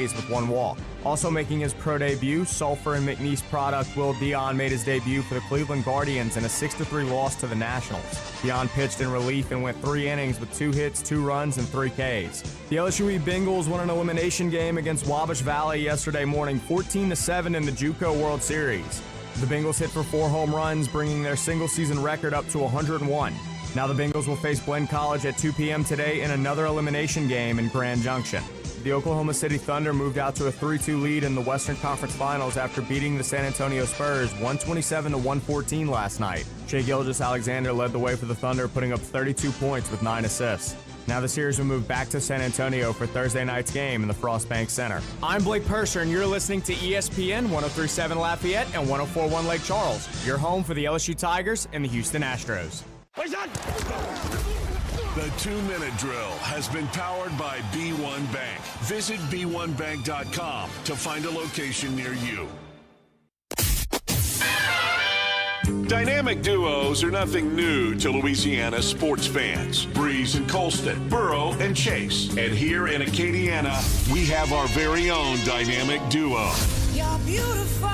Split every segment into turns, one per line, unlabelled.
Ks with 1 walk. Also making his pro debut, Sulphur and McNeese product Will Dion made his debut for the Cleveland Guardians in a 6-3 loss to the Nationals. Dion pitched in relief and went 3 innings with 2 hits, 2 runs, and 3 Ks. The LSU Bengals won an elimination game against Wabash Valley yesterday morning, 14-7 in the JUCO World Series. The Bengals hit for 4 home runs, bringing their single-season record up to 101. Now the Bengals will face Blinn College at 2 p.m. today in another elimination game in Grand Junction. The Oklahoma City Thunder moved out to a 3-2 lead in the Western Conference Finals after beating the San Antonio Spurs 127-114 last night. Shai Gilgeous-Alexander led the way for the Thunder, putting up 32 points with 9 assists. Now the series will move back to San Antonio for Thursday night's game in the Frost Bank Center. I'm Blake Purser, and you're listening to ESPN 103.7 Lafayette and 104.1 Lake Charles, your home for the LSU Tigers and the Houston Astros.
The 2-minute drill has been powered by B1 Bank. Visit b1bank.com to find a location near you. Dynamic duos are nothing new to Louisiana sports fans. Breeze and Colston, Burrow and Chase. And here in Acadiana, we have our very own dynamic duo.
You're beautiful.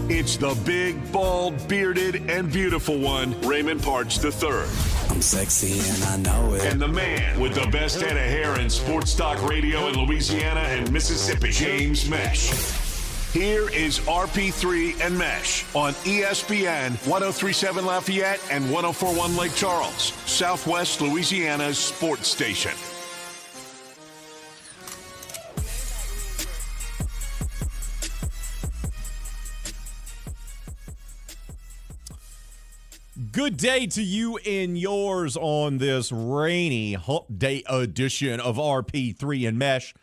It's the big, bald, bearded, and beautiful one, Raymond Parch III.
I'm sexy and I know it.
And the man with the best head of hair in sports talk radio in Louisiana and Mississippi, James Meche. Here is RP3 and Meche on ESPN 103.7 Lafayette and 104.1 Lake Charles, Southwest Louisiana's sports station.
Good day to you and yours on this rainy hump day edition of RP3 and Meche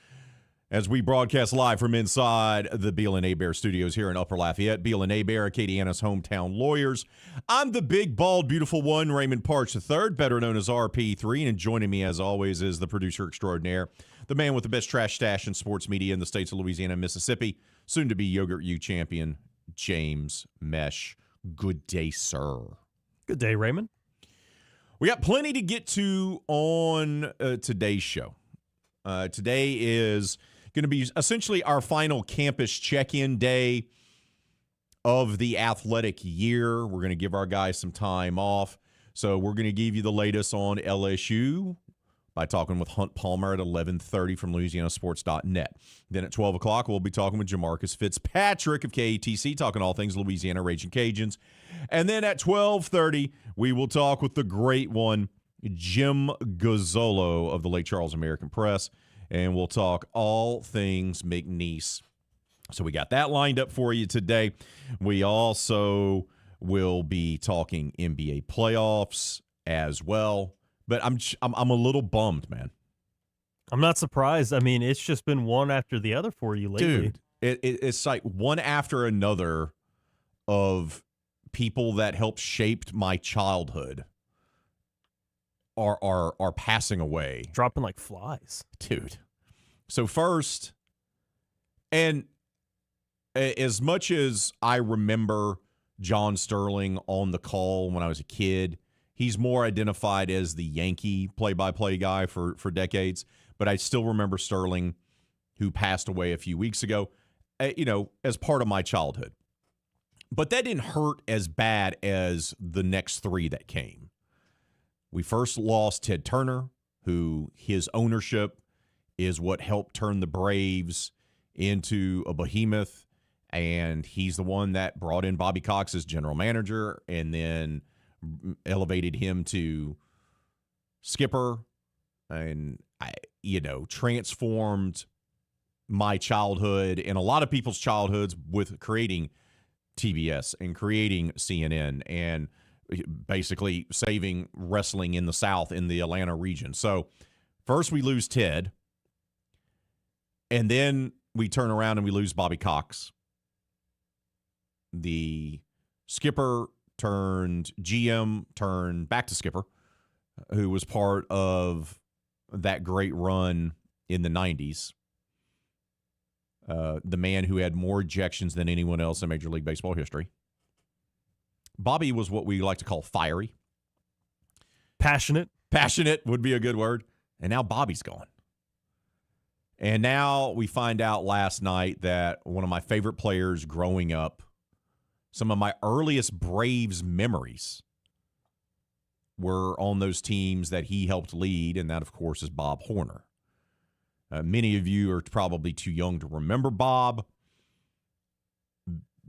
as we broadcast live from inside the Beal and Hebert studios here in Upper Lafayette. Beal and Hebert, Acadiana's hometown lawyers. I'm the big, bald, beautiful one, Raymond Parch III, better known as RP3, and joining me as always is the producer extraordinaire, the man with the best trash stash in sports media in the states of Louisiana and Mississippi, soon to be Yogurt U champion, James Meche. Good day, sir.
Good day, Raymond.
We got plenty to get to on today's show. Today is going to be essentially our final campus check-in day of the athletic year. We're going to give our guys some time off. So we're going to give you the latest on LSU by talking with Hunt Palmer at 11:30 from LouisianaSports.net. Then at 12 o'clock, we'll be talking with Jamarcus Fitzpatrick of KATC, talking all things Louisiana Raging Cajuns. And then at 12:30, we will talk with the great one, Jim Gazzolo of the Lake Charles American Press, and we'll talk all things McNeese. So we got that lined up for you today. We also will be talking NBA playoffs as well. But I'm a little bummed, man.
I'm not surprised. I mean, it's just been one after the other for you lately.
Dude, it's like one after another of people that helped shape my childhood are passing away.
Dropping like flies.
Dude. So first, and as much as I remember John Sterling on the call when I was a kid, he's more identified as the Yankee play-by-play guy for decades. But I still remember Sterling, who passed away a few weeks ago, as part of my childhood. But that didn't hurt as bad as the next three that came. We first lost Ted Turner, who his ownership is what helped turn the Braves into a behemoth. And he's the one that brought in Bobby Cox as general manager and then elevated him to skipper and, transformed my childhood and a lot of people's childhoods with creating TBS and creating CNN and basically saving wrestling in the South in the Atlanta region. So first we lose Ted, and then we turn around and we lose Bobby Cox, the skipper turned GM, turned back to skipper, who was part of that great run in the 90s. The man who had more ejections than anyone else in Major League Baseball history. Bobby was what we like to call fiery.
Passionate.
Passionate would be a good word. And now Bobby's gone. And now we find out last night that one of my favorite players growing up, some of my earliest Braves memories were on those teams that he helped lead, and that, of course, is Bob Horner. Many of you are probably too young to remember Bob.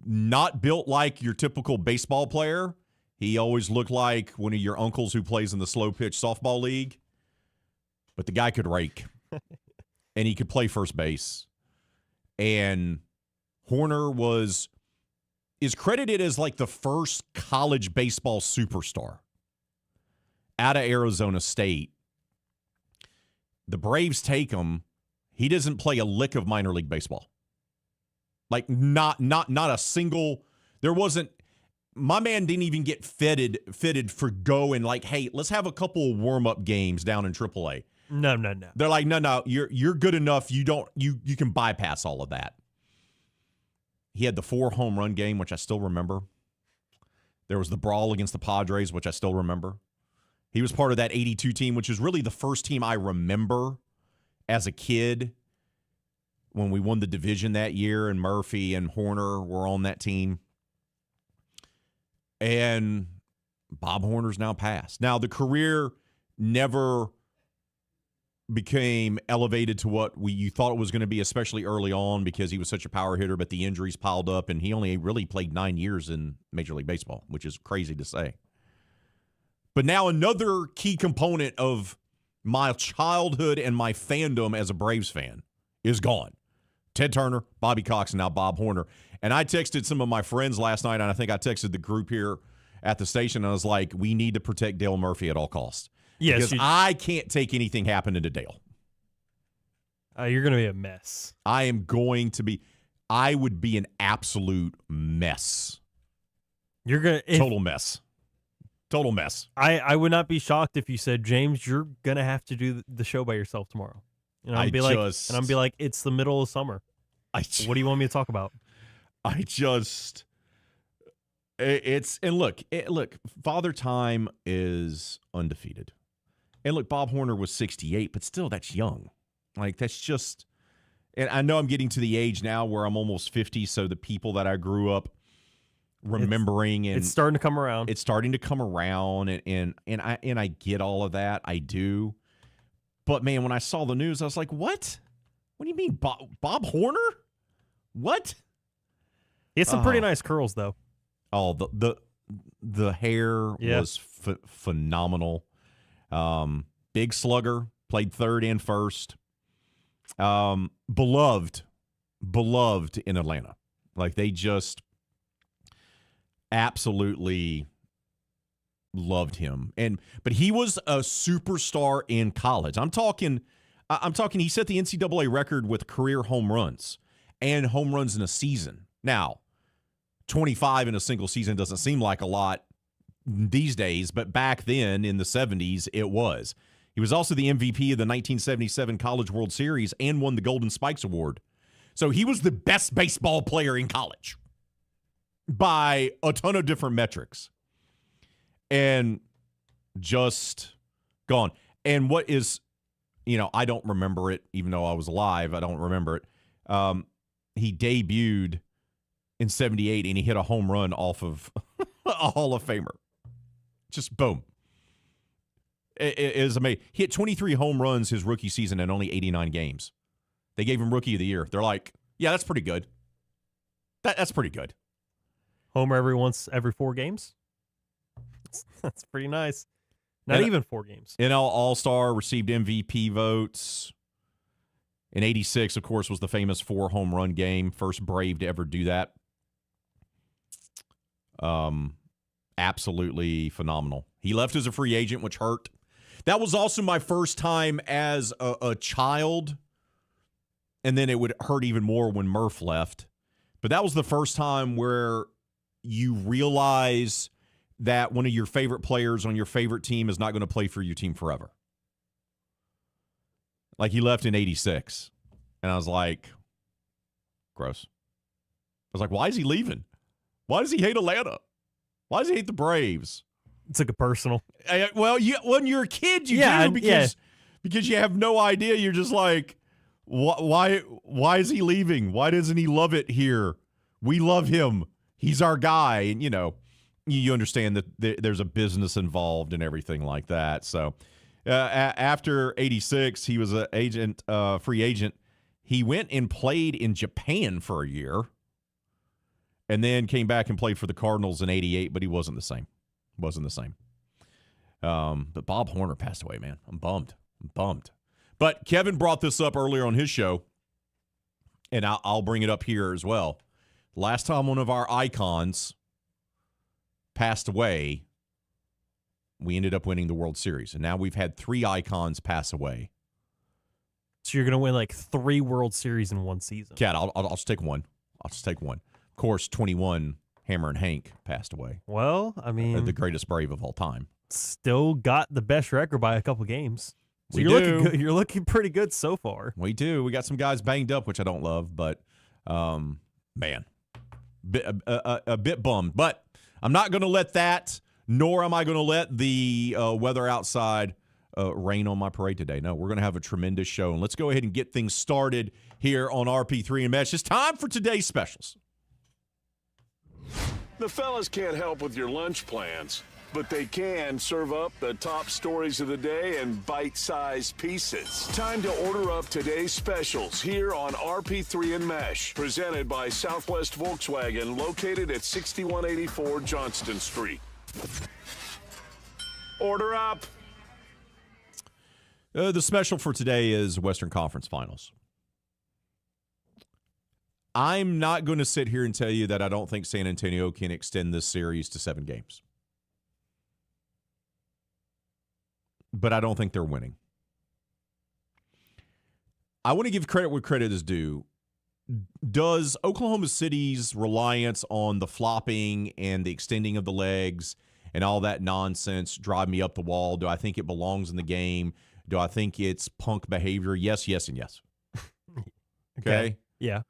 Not built like your typical baseball player. He always looked like one of your uncles who plays in the slow pitch softball league. But the guy could rake. And he could play first base. And Horner is credited as like the first college baseball superstar out of Arizona State. The Braves take him. He doesn't play a lick of minor league baseball. Like not a single. There wasn't. My man didn't even get fitted for going like, hey, let's have a couple of warm-up games down in AAA.
No.
They're like, no, you're good enough. You can bypass all of that. He had the 4 home run game, which I still remember. There was the brawl against the Padres, which I still remember. He was part of that 82 team, which is really the first team I remember as a kid when we won the division that year, and Murphy and Horner were on that team. And Bob Horner's now passed. Now, the career never became elevated to what you thought it was going to be, especially early on, because he was such a power hitter, but the injuries piled up, and he only really played 9 years in Major League Baseball, which is crazy to say. But now another key component of my childhood and my fandom as a Braves fan is gone. Ted Turner, Bobby Cox, and now Bob Horner. And I texted some of my friends last night, and I think I texted the group here at the station, and I was like, we need to protect Dale Murphy at all costs.
Yes,
because I can't take anything happening to Dale.
You're going to be a mess.
I would be an absolute mess.
You're going to
total mess. Total mess.
I would not be shocked if you said, James, you're going to have to do the show by yourself tomorrow. And I'd be like, it's the middle of summer. What do you want me to talk about? Look, Father Time is undefeated. And look, Bob Horner was 68, but still, that's young. Like, that's just, and I know I'm getting to the age now where I'm almost 50, so the people that I grew up remembering, it's starting to come around.
It's starting to come around, and I get all of that. I do. But, man, when I saw the news, I was like, what? What do you mean, Bob Horner? What?
He had some pretty nice curls, though.
Oh, the hair was phenomenal. Big slugger, played third and first. Beloved in Atlanta. Like, they just absolutely loved him. But he was a superstar in college. I'm talking he set the NCAA record with career home runs and home runs in a season. Now, 25 in a single season doesn't seem like a lot these days, but back then in the 70s, it was. He was also the MVP of the 1977 College World Series and won the Golden Spikes Award. So he was the best baseball player in college by a ton of different metrics. And just gone. And what is, I don't remember it, even though I was alive, I don't remember it. He debuted in 78, and he hit a home run off of a Hall of Famer. Just boom. It is amazing. He hit 23 home runs his rookie season in only 89 games. They gave him Rookie of the Year. They're like, yeah, that's pretty good. That's pretty good.
Homer every 4 games? That's pretty nice. Not even 4 games.
NL All-Star, received MVP votes. In 86, of course, was the famous 4 home run game. First Brave to ever do that. Absolutely phenomenal. He left as a free agent, which hurt. That was also my first time as a child, and then it would hurt even more when Murph left. But that was the first time where you realize that one of your favorite players on your favorite team is not going to play for your team forever. Like, he left in 86, and I was like, gross. I was like, why is he leaving? Why does he hate Atlanta? Why does he hate the Braves?
It's like a personal.
Well, when you're a kid, you do because you have no idea. You're just like, Why is he leaving? Why doesn't he love it here? We love him. He's our guy. And, you understand that there's a business involved and everything like that. So after 86, he was a free agent. He went and played in Japan for a year and then came back and played for the Cardinals in 88, but he wasn't the same. But Bob Horner passed away, man. I'm bummed. But Kevin brought this up earlier on his show, and I'll bring it up here as well. Last time one of our icons passed away, we ended up winning the World Series, and now we've had 3 icons pass away.
So you're going to win like 3 World Series in one season.
Cat, I'll just take one. Of course, 21, Hammer and Hank passed away.
Well, I mean,
the greatest Brave of all time.
Still got the best record by a couple games. So
Looking good.
You're looking pretty good so far.
We do. We got some guys banged up, which I don't love, but man, a bit bummed. But I'm not going to let that, nor am I going to let the weather outside rain on my parade today. No, we're going to have a tremendous show, and let's go ahead and get things started here on RP3 and Meche. It's time for today's specials.
The fellas can't help with your lunch plans, but they can serve up the top stories of the day in bite-sized pieces. Time to order up today's specials here on RP3 and Meche, presented by Southwest Volkswagen, located at 6184 Johnston Street. Order up.
The special for today is Western Conference Finals. I'm not going to sit here and tell you that I don't think San Antonio can extend this series to 7 games. But I don't think they're winning. I want to give credit where credit is due. Does Oklahoma City's reliance on the flopping and the extending of the legs and all that nonsense drive me up the wall? Do I think it belongs in the game? Do I think it's punk behavior? Yes, yes, and yes. Okay?
Yeah.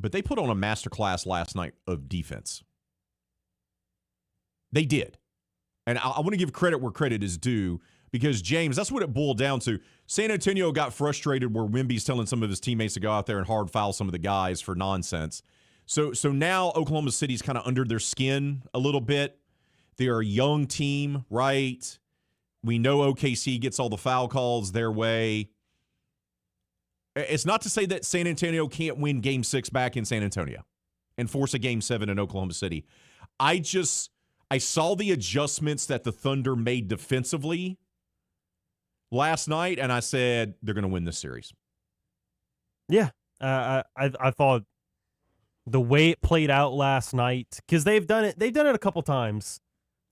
But they put on a masterclass last night of defense. They did. And I want to give credit where credit is due because, James, that's what it boiled down to. San Antonio got frustrated where Wemby's telling some of his teammates to go out there and hard foul some of the guys for nonsense. So now Oklahoma City's kind of under their skin a little bit. They're a young team, right? We know OKC gets all the foul calls their way. It's not to say that San Antonio can't win Game 6 back in San Antonio and force a Game 7 in Oklahoma City. I saw the adjustments that the Thunder made defensively last night, and I said they're going to win this series.
Yeah. I thought the way it played out last night, because they've done it a couple times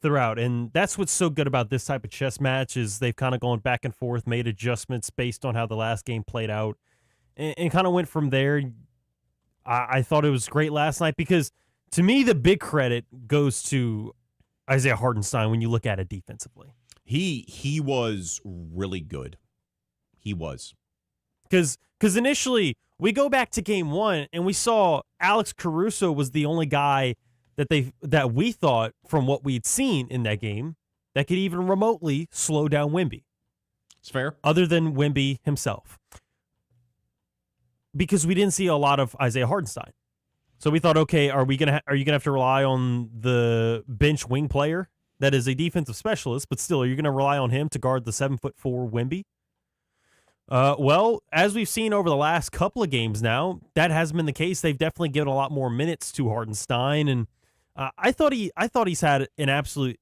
throughout, and that's what's so good about this type of chess match is they've kind of gone back and forth, made adjustments based on how the last game played out, and kind of went from there. I thought it was great last night because, to me, the big credit goes to Isaiah Hartenstein when you look at it defensively.
He was really good. He was.
Because initially, we go back to Game 1, and we saw Alex Caruso was the only guy that we thought, from what we'd seen in that game, that could even remotely slow down Wemby.
It's fair.
Other than Wemby himself. Because we didn't see a lot of Isaiah Hartenstein. So we thought, okay, are you gonna have to rely on the bench wing player that is a defensive specialist, but still, are you gonna rely on him to guard the 7'4" Wemby? Well, as we've seen over the last couple of games now, that hasn't been the case. They've definitely given a lot more minutes to Hartenstein, and I thought he's had an absolute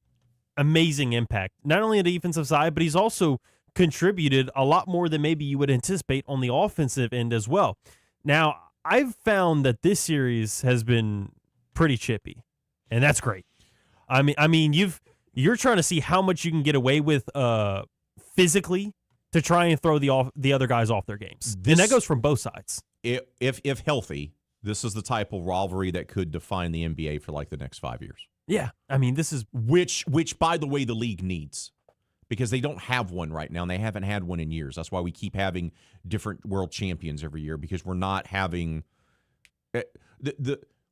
amazing impact, not only on the defensive side, but he's also contributed a lot more than maybe you would anticipate on the offensive end as well. Now, I've found that this series has been pretty chippy, and that's great. I mean, you're trying to see how much you can get away with physically to try and throw the other guys off their games, and that goes from both sides.
If healthy, this is the type of rivalry that could define the NBA for like the next 5 years.
Yeah, I mean, this is
which by the way, the league needs. Because they don't have one right now, and they haven't had one in years. That's why we keep having different world champions every year, because we're not having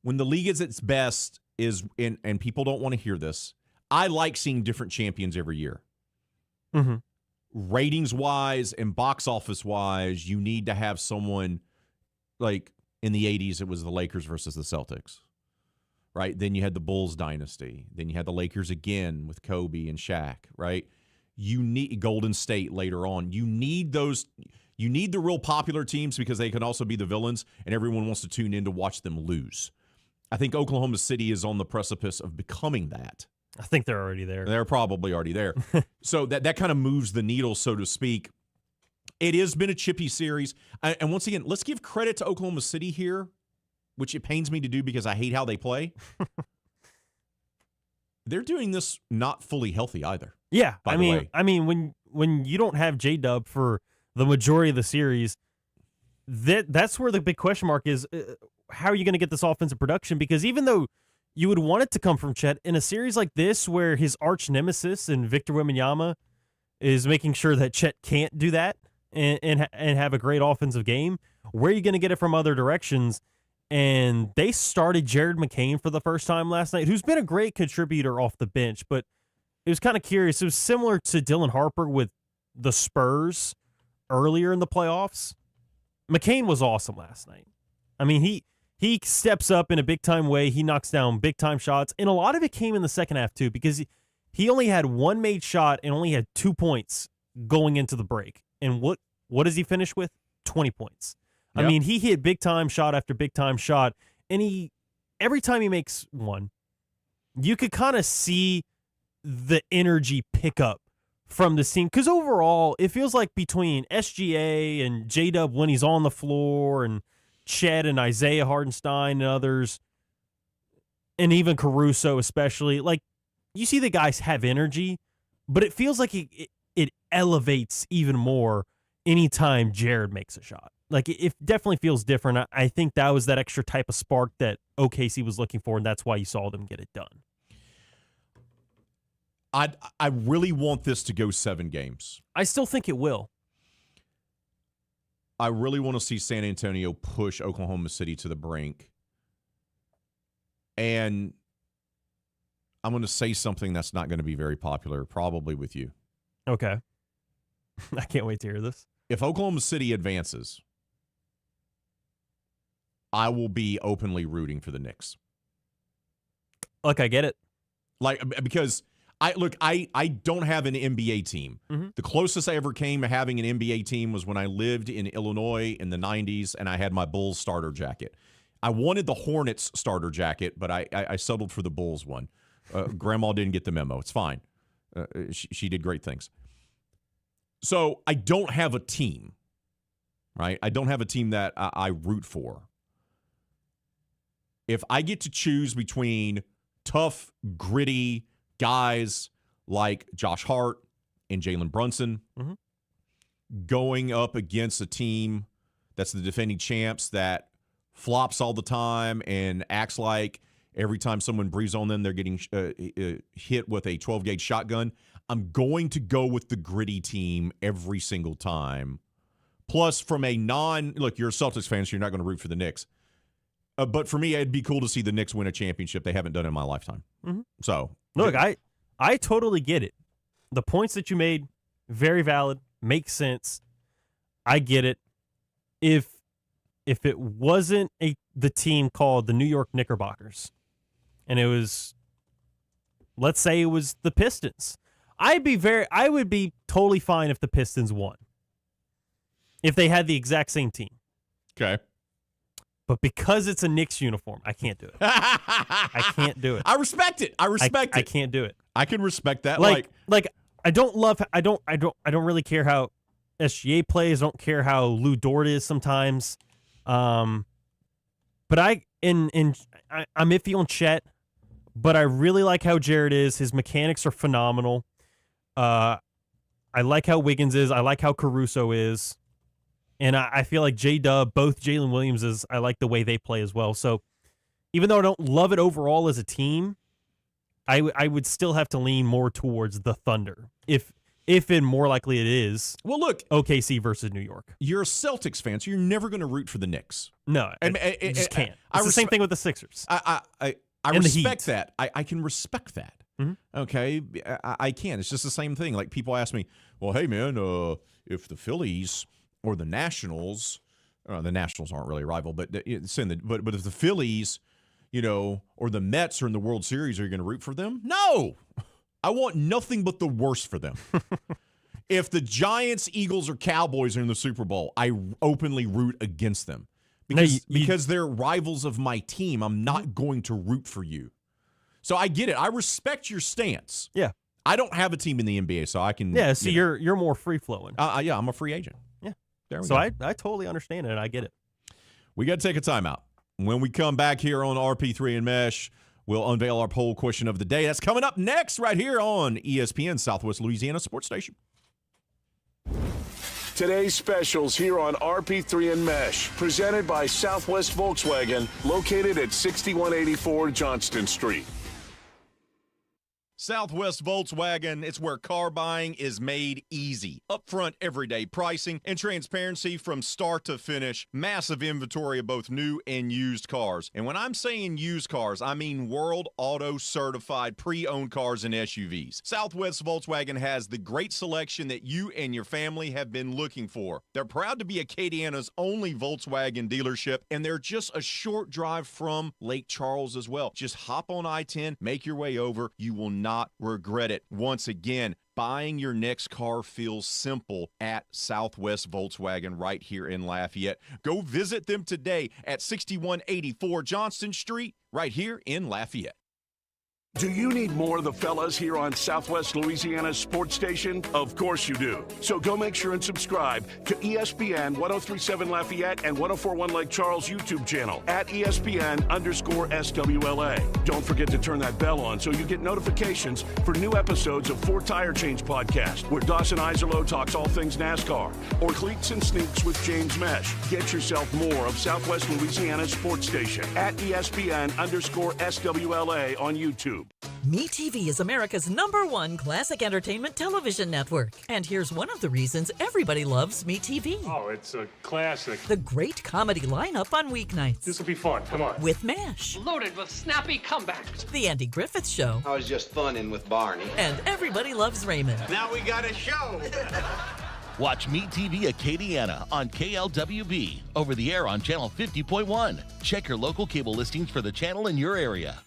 when the league is its best is and people don't want to hear this. I like seeing different champions every year.
Mm-hmm.
ratings-wise and box office-wise, you need to have someone like in the 80s, it was the Lakers versus the Celtics, right? Then you had the Bulls dynasty. Then you had the Lakers again with Kobe and Shaq, right? You need Golden State later on. You need those. You need the real popular teams because they can also be the villains, and everyone wants to tune in to watch them lose. I think Oklahoma City is on the precipice of becoming that.
I think they're already there.
They're probably already there. So that kind of moves the needle, so to speak. It has been a chippy series. And once again, let's give credit to Oklahoma City here, which it pains me to do because I hate how they play. They're doing this not fully healthy either.
Yeah, I mean, when you don't have J-Dub for the majority of the series, that's where the big question mark is. How are you going to get this offensive production? Because even though you would want it to come from Chet, in a series like this where his arch nemesis and Victor Wembanyama is making sure that Chet can't do that and have a great offensive game, where are you going to get it from other directions? And they started Jared McCain for the first time last night, who's been a great contributor off the bench, but it was kind of curious. It was similar to Dylan Harper with the Spurs earlier in the playoffs. McCain was awesome last night. I mean, he steps up in a big-time way. He knocks down big-time shots, and a lot of it came in the second half, too, because he only had one made shot and only had 2 points going into the break. And what does he finish with? 20 points. Yep. I mean, he hit big-time shot after big-time shot, and every time he makes one, you could kind of see the energy pick up from this team. Because overall, it feels like between SGA and J-Dub when he's on the floor and Chet and Isaiah Hartenstein and others, and even Caruso especially, like, you see the guys have energy, but it feels like it elevates even more anytime Jared makes a shot. Like, it definitely feels different. I think that was that extra type of spark that OKC was looking for, and that's why you saw them get it done.
I really want this to go 7 games.
I still think it will.
I really want to see San Antonio push Oklahoma City to the brink. And I'm going to say something that's not going to be very popular, probably with you.
Okay. I can't wait to hear this.
If Oklahoma City advances, I will be openly rooting for the Knicks.
Look, I get it.
Like, because I don't have an NBA team. Mm-hmm. The closest I ever came to having an NBA team was when I lived in Illinois in the 90s, and I had my Bulls starter jacket. I wanted the Hornets starter jacket, but I settled for the Bulls one. Grandma didn't get the memo. It's fine. She did great things. So I don't have a team, right? I don't have a team that I root for. If I get to choose between tough, gritty guys like Josh Hart and Jalen Brunson mm-hmm. going up against a team that's the defending champs that flops all the time and acts like every time someone breathes on them, they're getting hit with a 12-gauge shotgun, I'm going to go with the gritty team every single time. Plus, from a look, you're a Celtics fan, so you're not going to root for the Knicks. But for me, it'd be cool to see the Knicks win a championship. They haven't done it in my lifetime. Mm-hmm. So,
look, I totally get it. The points that you made, very valid, make sense. I get it. If it wasn't the team called the New York Knickerbockers, and it was, let's say it was the Pistons, I would be totally fine if the Pistons won. If they had the exact same team.
Okay.
But because it's a Knicks uniform, I can't do it. I can't do it.
I respect it. I
can't do it.
I can respect that.
Like I don't really care how SGA plays. I don't care how Lou Dort is sometimes. But I'm iffy on Chet, but I really like how Jared is. His mechanics are phenomenal. I like how Wiggins is. I like how Caruso is. And I feel like J-Dub, both Jalen Williamses, I like the way they play as well. So even though I don't love it overall as a team, I would still have to lean more towards the Thunder. If and more likely it is.
Well, look,
OKC versus New York.
You're a Celtics fan, so you're never going to root for the Knicks.
No, I just can't. It's the same thing with the Sixers.
I respect that. I can respect that. Okay, I can't. It's just the same thing. Like people ask me, well, hey, man, if the Phillies or the Nationals aren't really a rival, but but if the Phillies, or the Mets are in the World Series, are you going to root for them? No! I want nothing but the worst for them. If the Giants, Eagles, or Cowboys are in the Super Bowl, I openly root against them. Because they're rivals of my team, I'm not going to root for you. So I get it. I respect your stance.
Yeah.
I don't have a team in the NBA, so I can.
Yeah, so you're more free-flowing.
Yeah, I'm a free agent.
Yeah.
There we
go.
I
totally understand it, and I get it.
We got to take a timeout. When we come back here on RP3 and Mesh, we'll unveil our poll question of the day. That's coming up next right here on ESPN Southwest Louisiana Sports Station.
Today's specials here on RP3 and Mesh, presented by Southwest Volkswagen, located at 6184 Johnston Street.
Southwest Volkswagen, it's where car buying is made easy. Upfront everyday pricing and transparency from start to finish. Massive inventory of both new and used cars. And when I'm saying used cars, I mean World Auto certified pre-owned cars and SUVs. Southwest Volkswagen has the great selection that you and your family have been looking for. They're proud to be Acadiana's only Volkswagen dealership, and they're just a short drive from Lake Charles as well. Just hop on I-10, make your way over. You will not regret it. Once again, buying your next car feels simple at Southwest Volkswagen right here in Lafayette. Go visit them today at 6184 Johnston Street right here in Lafayette.
Do you need more of the fellas here on Southwest Louisiana's sports station? Of course you do. So go make sure and subscribe to ESPN 1037 Lafayette and 1041 Lake Charles YouTube channel at ESPN_SWLA. Don't forget to turn that bell on so you get notifications for new episodes of Fort Tire Change Podcast, where Dawson Iserlo talks all things NASCAR, or Cleats and Sneaks with James Mesh. Get yourself more of Southwest Louisiana's sports station at ESPN_SWLA on YouTube.
MeTV is America's #1 classic entertainment television network. And here's one of the reasons everybody loves MeTV.
Oh, it's a classic.
The great comedy lineup on weeknights.
This will be fun. Come on.
With Mesh.
Loaded with snappy comebacks.
The Andy Griffith Show.
I was just funning with Barney.
And Everybody Loves Raymond.
Now we got a show.
Watch MeTV Acadiana on KLWB, over the air on Channel 50.1. Check your local cable listings for the channel in your area.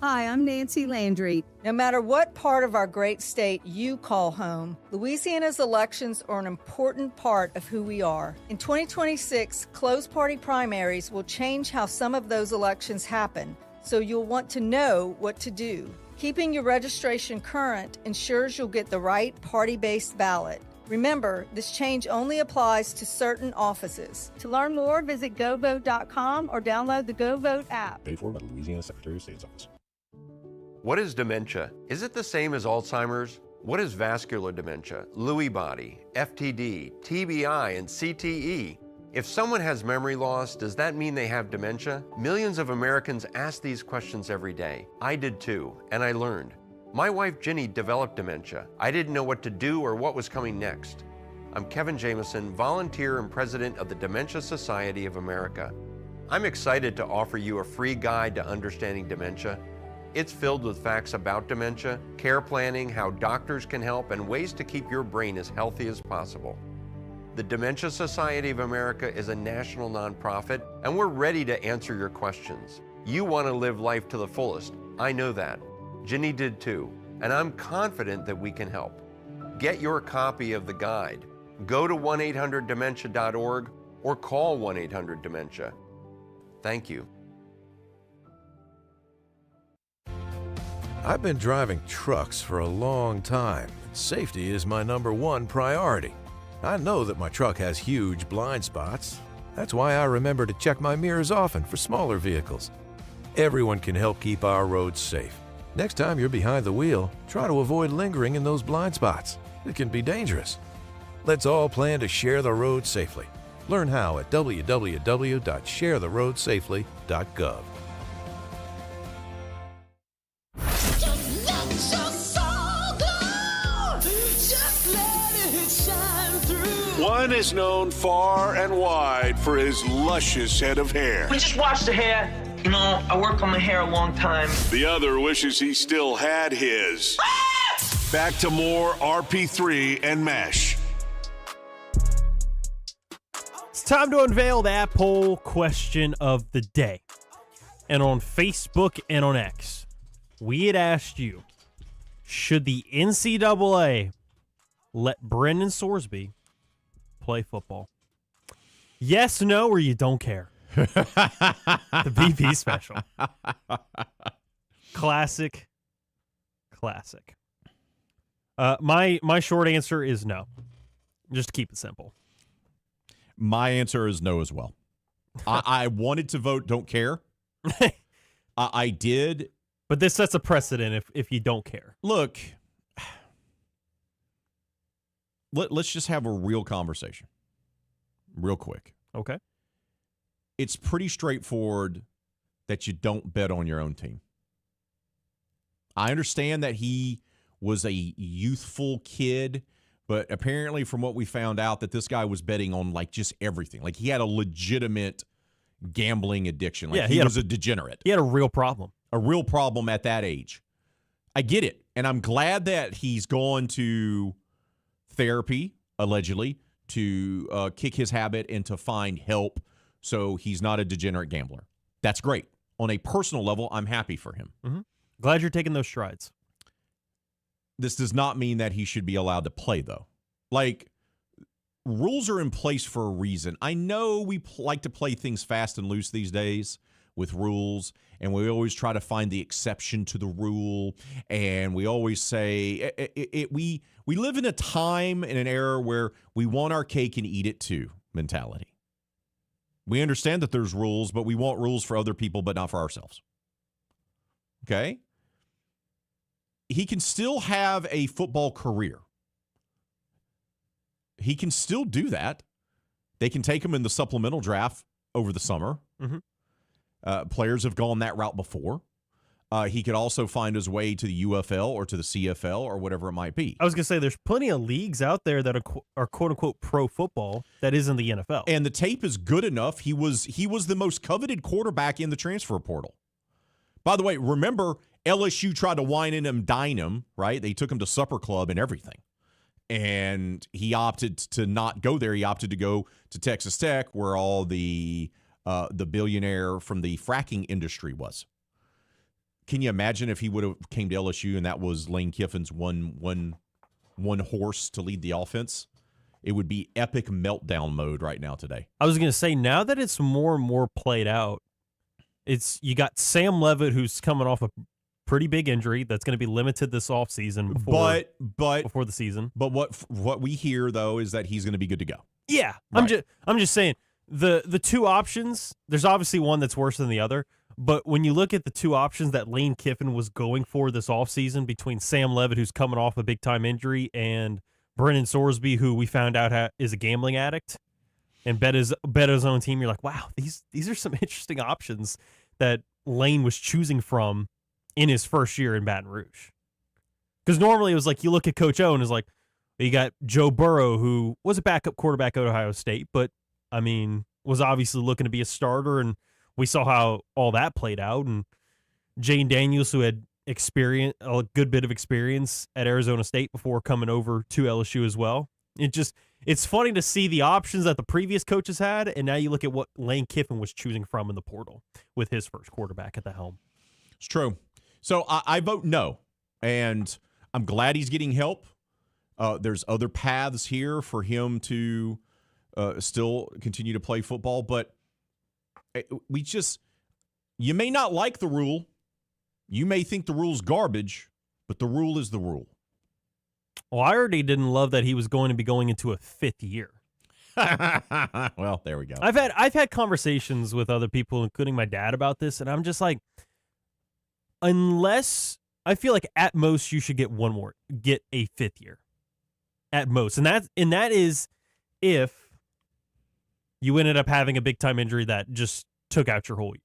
Hi, I'm Nancy Landry. No matter what part of our great state you call home, Louisiana's elections are an important part of who we are. In 2026, closed party primaries will change how some of those elections happen, so you'll want to know what to do. Keeping your registration current ensures you'll get the right party-based ballot. Remember, this change only applies to certain offices.
To learn more, visit govote.com or download the GoVote app.
Paid for by the Louisiana Secretary of State's office.
What is dementia? Is it the same as Alzheimer's? What is vascular dementia, Lewy body, FTD, TBI, and CTE? If someone has memory loss, does that mean they have dementia? Millions of Americans ask these questions every day. I did too, and I learned. My wife Ginny developed dementia. I didn't know what to do or what was coming next. I'm Kevin Jameson, volunteer and president of the Dementia Society of America. I'm excited to offer you a free guide to understanding dementia. It's filled with facts about dementia, care planning, how doctors can help, and ways to keep your brain as healthy as possible. The Dementia Society of America is a national nonprofit, and we're ready to answer your questions. You want to live life to the fullest. I know that. Ginny did too, and I'm confident that we can help. Get your copy of the guide. Go to 1-800-DEMENTIA.org or call 1-800-DEMENTIA. Thank you.
I've been driving trucks for a long time. Safety is my #1 priority. I know that my truck has huge blind spots. That's why I remember to check my mirrors often for smaller vehicles. Everyone can help keep our roads safe. Next time you're behind the wheel, try to avoid lingering in those blind spots. It can be dangerous. Let's all plan to share the road safely. Learn how at www.sharetheroadsafely.gov.
One is known far and wide for his luscious head of hair.
We just wash the hair,
You know, I work on my hair a long time.
The other wishes he still had his. Back to more RP3 and Meche.
It's time to unveil that poll question of the day. And on Facebook and on X, we had asked you, should the NCAA let Brendan Sorsby play football? Yes, no, or you don't care. The BP special. Classic. My short answer is no. Just to keep it simple.
My answer is no as well. I wanted to vote don't care. I did.
But this sets a precedent if you don't care.
Look, let's just have a real conversation real quick.
Okay.
It's pretty straightforward that you don't bet on your own team. I understand that he was a youthful kid, but apparently from what we found out that this guy was betting on like just everything. Like he had a legitimate gambling addiction. Like he was a degenerate.
He had a real problem.
A real problem at that age. I get it. And I'm glad that he's gone to therapy, allegedly, to kick his habit and to find help so he's not a degenerate gambler. That's great. On a personal level, I'm happy for him.
Mm-hmm. Glad you're taking those strides.
This does not mean that he should be allowed to play, though. Like, rules are in place for a reason. I know we like to play things fast and loose these days with rules, and we always try to find the exception to the rule, and we always say we live in a time and an era where we want our cake and eat it too mentality. We understand that there's rules, but we want rules for other people, but not for ourselves. Okay? He can still have a football career. He can still do that. They can take him in the supplemental draft over the summer.
Mm-hmm.
Players have gone that route before. He could also find his way to the UFL or to the CFL or whatever it might be.
I was going to say, there's plenty of leagues out there that are quote-unquote pro football that isn't the NFL.
And the tape is good enough. He was the most coveted quarterback in the transfer portal. By the way, remember, LSU tried to wine in him, dine him, right? They took him to supper club and everything. And he opted to not go there. He opted to go to Texas Tech, where all the billionaire from the fracking industry was. Can you imagine if he would have came to LSU and that was Lane Kiffin's one horse to lead the offense? It would be epic meltdown mode right now today.
I was going to say, now that it's more and more played out, you got Sam Levitt, who's coming off a pretty big injury that's going to be limited this offseason before the season.
But what we hear though is that he's going to be good to go.
Yeah, right. I'm just saying the two options. There's obviously one that's worse than the other, but when you look at the two options that Lane Kiffin was going for this offseason between Sam Levitt, who's coming off a big time injury, and Brendan Sorsby, who we found out is a gambling addict and bet his own team, you're like, wow, these are some interesting options that Lane was choosing from in his first year in Baton Rouge. Because normally it was like you look at Coach O and it's like, you got Joe Burrow, who was a backup quarterback at Ohio State, but, I mean, was obviously looking to be a starter, and we saw how all that played out. And Jane Daniels, who had a good bit of experience at Arizona State before coming over to LSU as well. It's funny to see the options that the previous coaches had, and now you look at what Lane Kiffin was choosing from in the portal with his first quarterback at the helm.
It's true. So I vote no, and I'm glad he's getting help. There's other paths here for him to still continue to play football, but you may not like the rule. You may think the rule's garbage, but the rule is the rule.
Well, I already didn't love that he was going to be going into a fifth year.
Well, there we go.
I've had conversations with other people, including my dad, about this, and I'm just like, unless I feel like at most you should get a fifth year, at most, and that is if you ended up having a big time injury that just took out your whole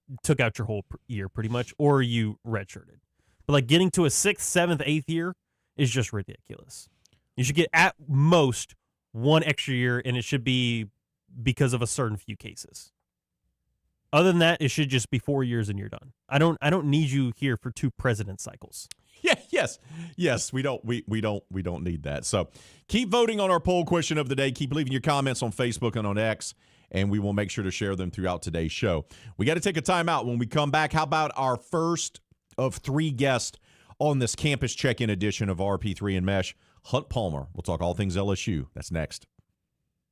year pretty much, or you redshirted. But like getting to a 6th, 7th, 8th year is just ridiculous. You should get at most one extra year, and it should be because of a certain few cases. Other than that, it should just be 4 years and you're done. I don't need you here for 2 president cycles.
Yeah, yes. We don't need that. So keep voting on our poll question of the day. Keep leaving your comments on Facebook and on X, and we will make sure to share them throughout today's show. We got to take a timeout. When we come back, how about our first of 3 guests on this campus check-in edition of RP3 and Meche? Hunt Palmer. We'll talk all things LSU. That's next.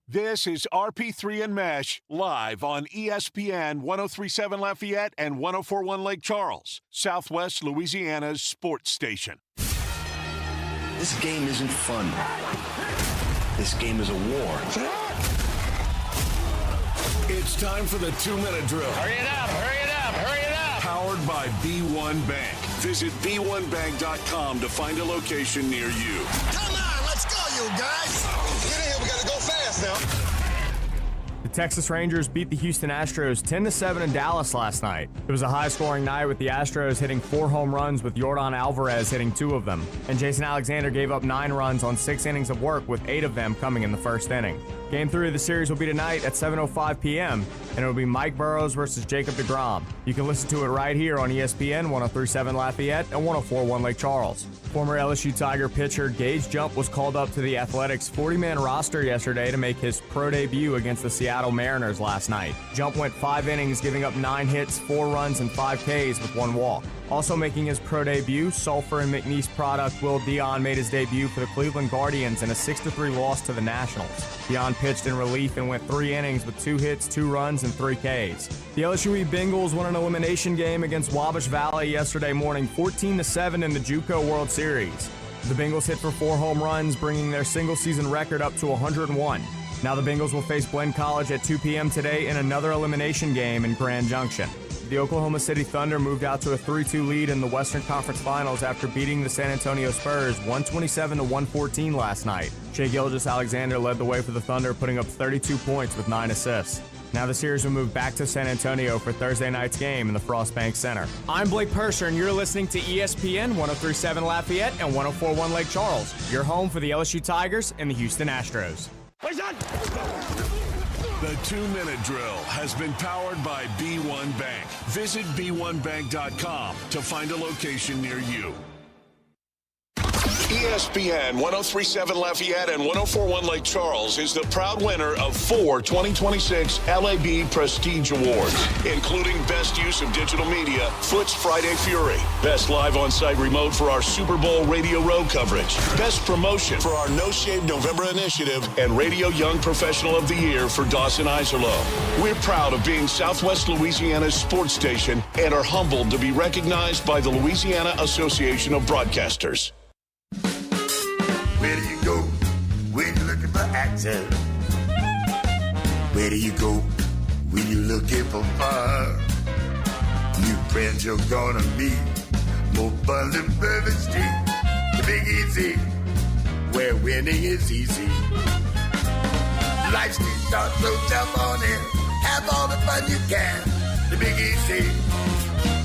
This is RP3 and Meche live on ESPN 1037 Lafayette and 1041 Lake Charles, Southwest Louisiana's sports station.
This game isn't fun. This game is a war.
It's time for the 2-minute drill.
Hurry it up, hurry it up, hurry it up.
Powered by B1 Bank. Visit b1bank.com to find a location near you.
Come on, let's go, you guys. Get in here, we gotta go fast now.
The Texas Rangers beat the Houston Astros 10-7 in Dallas last night. It was a high-scoring night with the Astros hitting 4 home runs with Yordan Alvarez hitting 2 of them. And Jason Alexander gave up 9 runs on 6 innings of work with 8 of them coming in the first inning. Game 3 of the series will be tonight at 7:05 p.m., and it will be Mike Burrows versus Jacob deGrom. You can listen to it right here on ESPN 1037 Lafayette and 1041 Lake Charles. Former LSU Tiger pitcher Gage Jump was called up to the Athletics' 40-man roster yesterday to make his pro debut against the Seattle Mariners last night. Jump went 5 innings, giving up 9 hits, 4 runs, and 5 Ks with 1 walk. Also making his pro debut, Sulphur and McNeese product Will Dion made his debut for the Cleveland Guardians in a 6-3 loss to the Nationals. Dion pitched in relief and went 3 innings with 2 hits, 2 runs, and 3 Ks. The LSU Bengals won an elimination game against Wabash Valley yesterday morning, 14-7 in the JUCO World Series. The Bengals hit for 4 home runs, bringing their single-season record up to 101. Now the Bengals will face Glenn College at 2 p.m. today in another elimination game in Grand Junction. The Oklahoma City Thunder moved out to a 3-2 lead in the Western Conference Finals after beating the San Antonio Spurs 127-114 last night. Shai Gilgeous-Alexander led the way for the Thunder, putting up 32 points with 9 assists. Now the series will move back to San Antonio for Thursday night's game in the Frost Bank Center. I'm Blake Purser, and you're listening to ESPN 1037 Lafayette and 1041 Lake Charles, your home for the LSU Tigers and the Houston Astros.
The 2-minute drill has been powered by B1 Bank. Visit b1bank.com to find a location near you. ESPN 1037 Lafayette and 1041 Lake Charles is the proud winner of 4 2026 LAB Prestige Awards, including Best Use of Digital Media, Foot's Friday Fury, Best Live On-Site Remote for our Super Bowl Radio Road coverage, Best Promotion for our No Shave November initiative, and Radio Young Professional of the Year for Dawson Iserloh. We're proud of being Southwest Louisiana's sports station and are humbled to be recognized by the Louisiana Association of Broadcasters.
Where do you go when you're looking for action? Where do you go when you're looking for fun? New friends you're gonna meet, more fun than Bourbon Street. The Big Easy, where winning is easy. Life's too short, so jump on in, have all the fun you can. The Big Easy,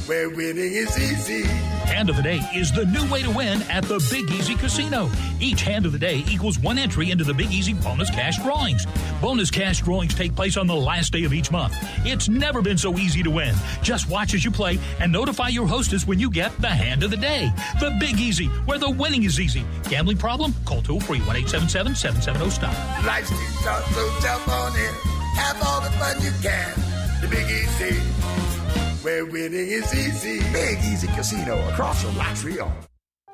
where winning is easy.
Hand of the Day is the new way to win at the Big Easy Casino. Each Hand of the Day equals 1 entry into the Big Easy bonus cash drawings. Bonus cash drawings take place on the last day of each month. It's never been so easy to win. Just watch as you play and notify your hostess when you get the Hand of the Day. The Big Easy, where the winning is easy. Gambling problem? Call toll-free 1-877-770-STOP.
Life's too short, so jump on in. Have all the fun you can. The Big Easy, where winning is easy. Big Easy Casino across from Montreal.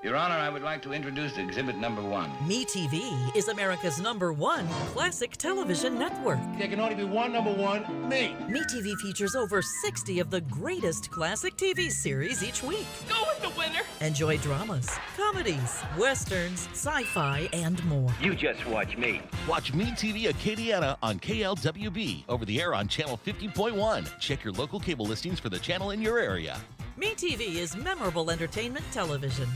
Your Honor, I would like to introduce exhibit number 1.
MeTV is America's #1 classic television network.
There can only be one #1, me.
MeTV features over 60 of the greatest classic TV series each week.
Go with the winner.
Enjoy dramas, comedies, westerns, sci-fi, and more.
You just watch me.
Watch MeTV Acadiana on KLWB, over the air on channel 50.1. Check your local cable listings for the channel in your area.
MeTV is memorable entertainment television.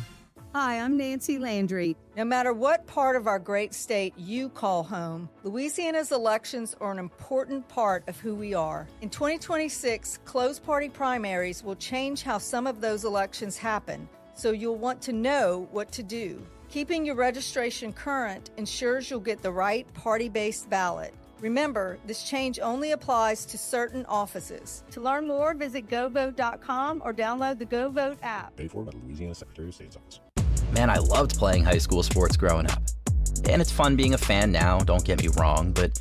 Hi, I'm Nancy Landry. No matter what part of our great state you call home, Louisiana's elections are an important part of who we are. In 2026, closed party primaries will change how some of those elections happen, so you'll want to know what to do. Keeping your registration current ensures you'll get the right party-based ballot. Remember, this change only applies to certain offices.
To learn more, visit GoVote.com or download the GoVote app.
Paid for by the Louisiana Secretary of State's office.
Man, I loved playing high school sports growing up. And it's fun being a fan now, don't get me wrong, but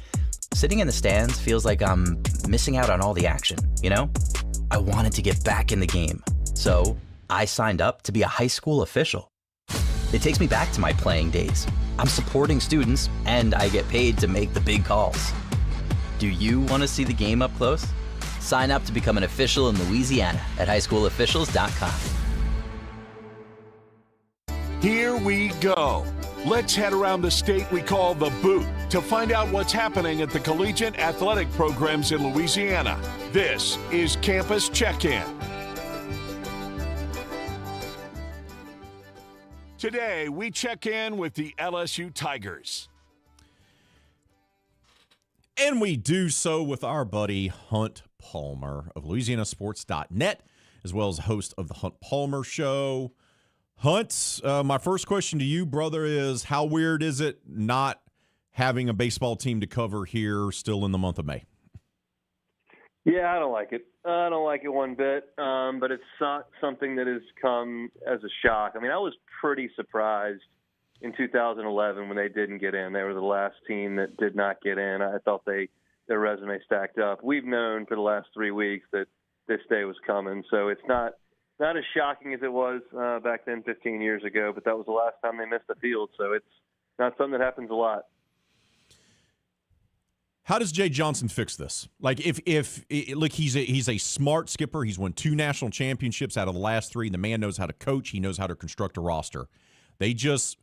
sitting in the stands feels like I'm missing out on all the action, you know? I wanted to get back in the game, so I signed up to be a high school official. It takes me back to my playing days. I'm supporting students, and I get paid to make the big calls. Do you want to see the game up close? Sign up to become an official in Louisiana at highschoolofficials.com.
Here we go. Let's head around the state we call the Boot to find out what's happening at the collegiate athletic programs in Louisiana. This is Campus Check-In. Today, we check in with the LSU Tigers.
And we do so with our buddy Hunt Palmer of LouisianaSports.net, as well as host of the Hunt Palmer Show. Hunt, my first question to you, brother, is how weird is it not having a baseball team to cover here still in the month of May?
Yeah, I don't like it. I don't like it one bit, but it's not something that has come as a shock. I mean, I was pretty surprised in 2011 when they didn't get in. They were the last team that did not get in. I thought their resume stacked up. We've known for the last 3 weeks that this day was coming, so it's not as shocking as it was back then 15 years ago, but that was the last time they missed the field, so it's not something that happens a lot.
How does Jay Johnson fix this? Like, look, he's a smart skipper. He's won 2 national championships out of the last 3. The man knows how to coach. He knows how to construct a roster. They just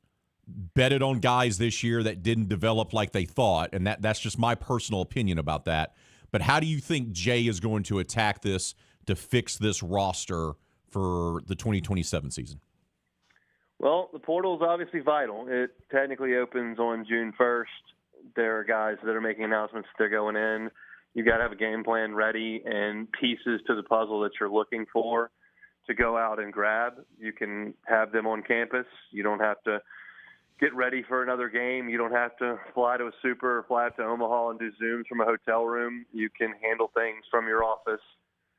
betted on guys this year that didn't develop like they thought, and that's just my personal opinion about that. But how do you think Jay is going to attack this to fix this roster for the 2027 season?
Well, the portal is obviously vital. It technically opens on June 1st. There are guys that are making announcements that they're going in. You got to have a game plan ready and pieces to the puzzle that you're looking for to go out and grab. You can have them on campus. You don't have to get ready for another game. You don't have to fly to a super or fly up to Omaha and do Zooms from a hotel room. You can handle things from your office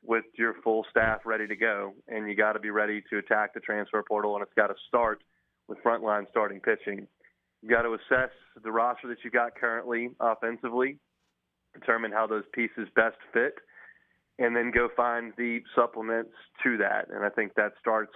with your full staff ready to go. And you got to be ready to attack the transfer portal, and it's got to start with frontline starting pitching. You got to assess the roster that you got currently offensively, determine how those pieces best fit, and then go find the supplements to that. And I think that starts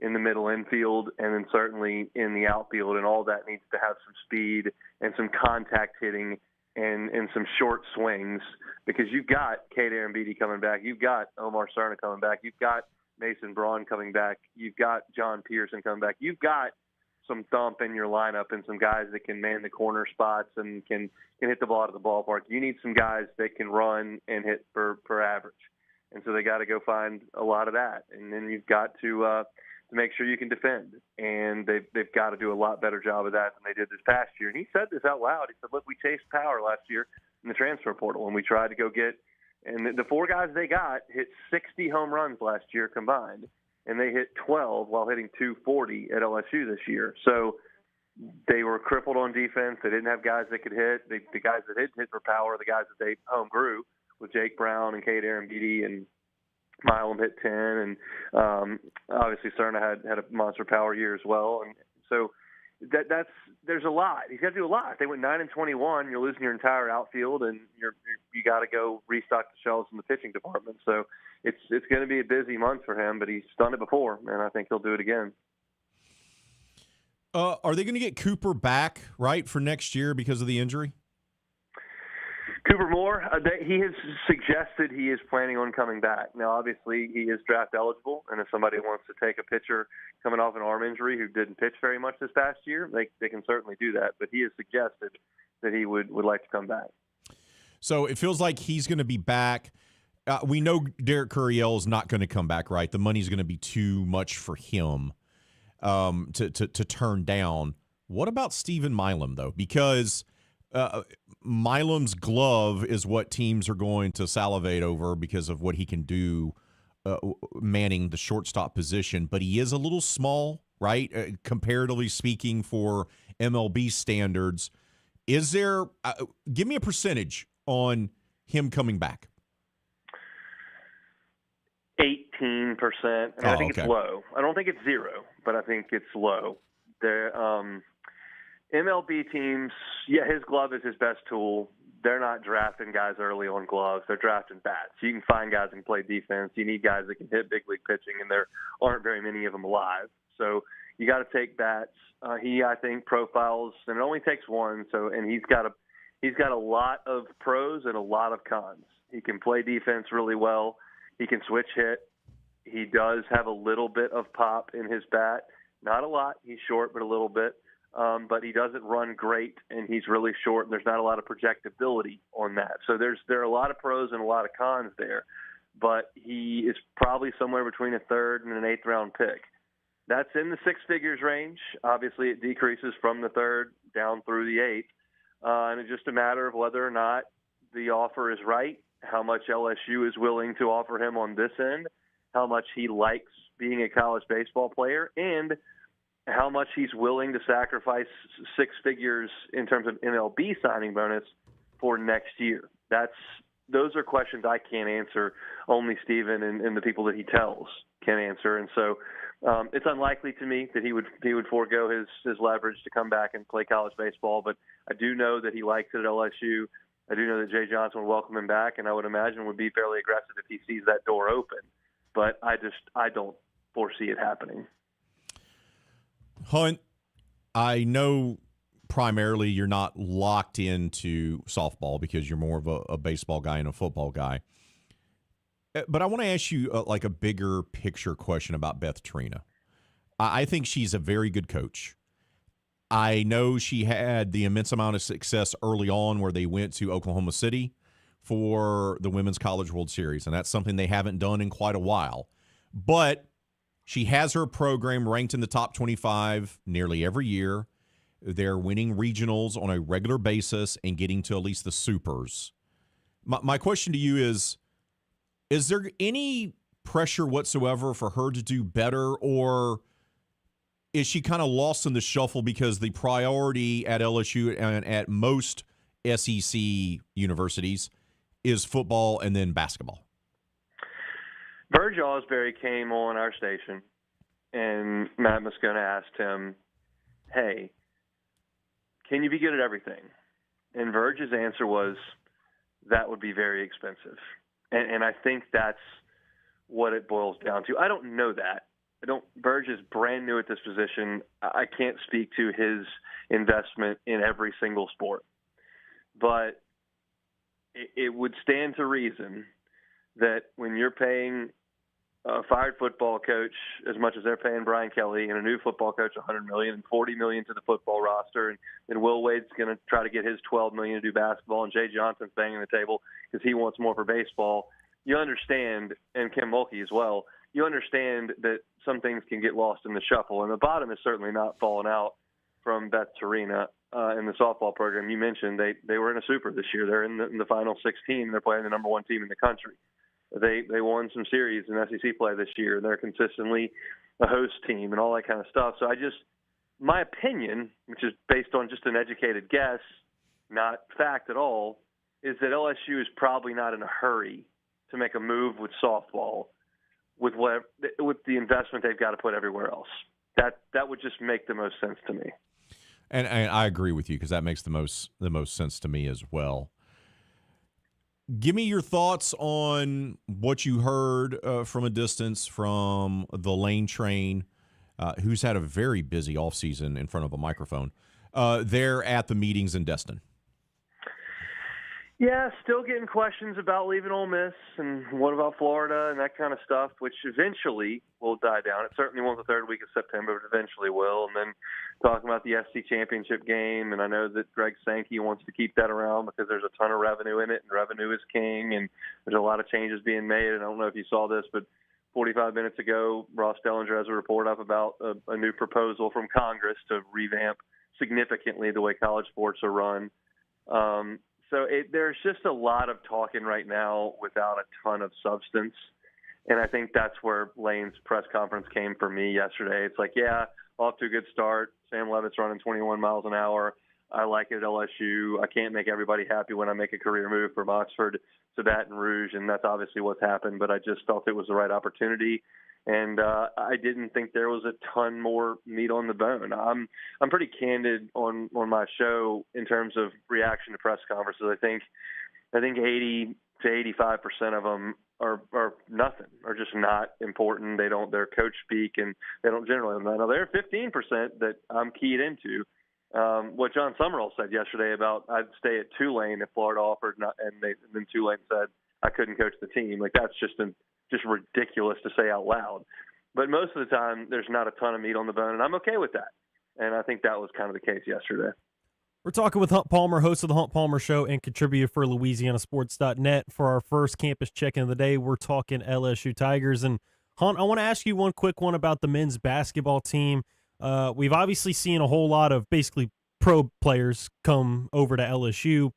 in the middle infield and then certainly in the outfield, and all that needs to have some speed and some contact hitting and some short swings, because you've got Kate Arambidi coming back. You've got Omar Cerna coming back. You've got Mason Braun coming back. You've got John Pearson coming back. You've got some thump in your lineup and some guys that can man the corner spots and can hit the ball out of the ballpark. You need some guys that can run and hit per average. And so they got to go find a lot of that. And then you've got to make sure you can defend. And they've got to do a lot better job of that than they did this past year. And he said this out loud. He said, look, we chased power last year in the transfer portal, and we tried to go get – and the 4 guys they got hit 60 home runs last year combined. And they hit 12 while hitting 240 at LSU this year. So they were crippled on defense. They didn't have guys that could hit. The guys that hit for power are the guys that they home grew with Jake Brown and Kate Arambidi, and Milam hit 10. And obviously Cerna had a monster power year as well. And so there's a lot. He's got to do a lot. They went 9-21. You're losing your entire outfield, and you got to go restock the shelves in the pitching department. So it's going to be a busy month for him, but he's done it before, and I think he'll do it again.
Are they going to get Cooper back, right, for next year because of the injury?
Cooper Moore, he has suggested he is planning on coming back. Now, obviously, he is draft eligible, and if somebody wants to take a pitcher coming off an arm injury who didn't pitch very much this past year, they can certainly do that. But he has suggested that he would like to come back.
So it feels like he's going to be back. We know Derek Curiel is not going to come back, right? The money's going to be too much for him to turn down. What about Stephen Milam, though? Because Milam's glove is what teams are going to salivate over because of what he can do manning the shortstop position. But he is a little small, right? Comparatively speaking, for MLB standards. Is there give me a percentage on him coming back?
18%. I think it's low. I don't think it's zero, but I think it's low. The MLB teams, his glove is his best tool. They're not drafting guys early on gloves. They're drafting bats. You can find guys that can play defense. You need guys that can hit big league pitching, and there aren't very many of them alive. So you got to take bats. He, I think, profiles, and it only takes one. And he's got a lot of pros and a lot of cons. He can play defense really well. He can switch hit. He does have a little bit of pop in his bat. Not a lot. He's short, but a little bit. But he doesn't run great, and he's really short, and there's not a lot of projectability on that. So there are a lot of pros and a lot of cons there. But he is probably somewhere between a third and an eighth-round pick. That's in the six figures range. Obviously, it decreases from the third down through the eighth. And it's just a matter of whether or not the offer is right, how much LSU is willing to offer him on this end, how much he likes being a college baseball player, and how much he's willing to sacrifice six figures in terms of MLB signing bonus for next year. Those are questions I can't answer. Only Steven and the people that he tells can answer. And so it's unlikely to me that he would forego his leverage to come back and play college baseball. But I do know that he likes it at LSU. I do know that Jay Johnson would welcome him back, and I would imagine would be fairly aggressive if he sees that door open. But I don't foresee it happening.
Hunt, I know primarily you're not locked into softball because you're more of a baseball guy and a football guy. But I want to ask you like a bigger picture question about Beth Trina. I think she's a very good coach. I know she had the immense amount of success early on where they went to Oklahoma City for the Women's College World Series, and that's something they haven't done in quite a while. But she has her program ranked in the top 25 nearly every year. They're winning regionals on a regular basis and getting to at least the supers. My question to you is there any pressure whatsoever for her to do better, or is she kind of lost in the shuffle because the priority at LSU and at most SEC universities is football and then basketball?
Verge Osbury came on our station, and Matt Moscona asked him, hey, can you be good at everything? And Verge's answer was, that would be very expensive. And I think that's what it boils down to. I don't know that. Verge is brand new at this position. I can't speak to his investment in every single sport. But it would stand to reason that when you're paying a fired football coach as much as they're paying Brian Kelly, and a new football coach $100 million and $40 million to the football roster, and Will Wade's going to try to get his $12 million to do basketball, and Jay Johnson's banging the table because he wants more for baseball, you understand, and Kim Mulkey as well, you understand that some things can get lost in the shuffle. And the bottom is certainly not falling out from Beth Trina in the softball program. You mentioned they were in a super this year. They're in the final 16. They're playing the number one team in the country. They won some series in SEC play this year, and they're consistently a host team and all that kind of stuff. So my opinion, which is based on just an educated guess, not fact at all, is that LSU is probably not in a hurry to make a move with softball with the investment they've got to put everywhere else. That would just make the most sense to me.
And I agree with you because that makes the most sense to me as well. Give me your thoughts on what you heard from a distance from the Lane Train, who's had a very busy offseason in front of a microphone, there at the meetings in Destin.
Yeah, still getting questions about leaving Ole Miss and what about Florida and that kind of stuff, which eventually will die down. It certainly won't the third week of September, but eventually will. And then talking about the SC championship game, and I know that Greg Sankey wants to keep that around because there's a ton of revenue in it, and revenue is king, and there's a lot of changes being made. And I don't know if you saw this, but 45 minutes ago, Ross Dellinger has a report up about a new proposal from Congress to revamp significantly the way college sports are run. So there's just a lot of talking right now without a ton of substance. And I think that's where Lane's press conference came for me yesterday. It's like, yeah, off to a good start. Sam Levitt's running 21 miles an hour. I like it at LSU. I can't make everybody happy when I make a career move from Oxford to Baton Rouge, and that's obviously what's happened. But I just felt it was the right opportunity, and I didn't think there was a ton more meat on the bone. I'm pretty candid on my show in terms of reaction to press conferences. I think 80 to 85% of them are nothing, are just not important. They're coach speak, and they don't generally know. There are 15% that I'm keyed into. What John Summerall said yesterday about I'd stay at Tulane if Florida offered, and then Tulane said I couldn't coach the team. Like, that's just ridiculous to say out loud. But most of the time, there's not a ton of meat on the bone, and I'm okay with that. And I think that was kind of the case yesterday.
We're talking with Hunt Palmer, host of the Hunt Palmer Show and contributor for LouisianaSports.net. For our first campus check-in of the day, we're talking LSU Tigers. And Hunt, I want to ask you one quick one about the men's basketball team. We've obviously seen a whole lot of basically pro players come over to LSU.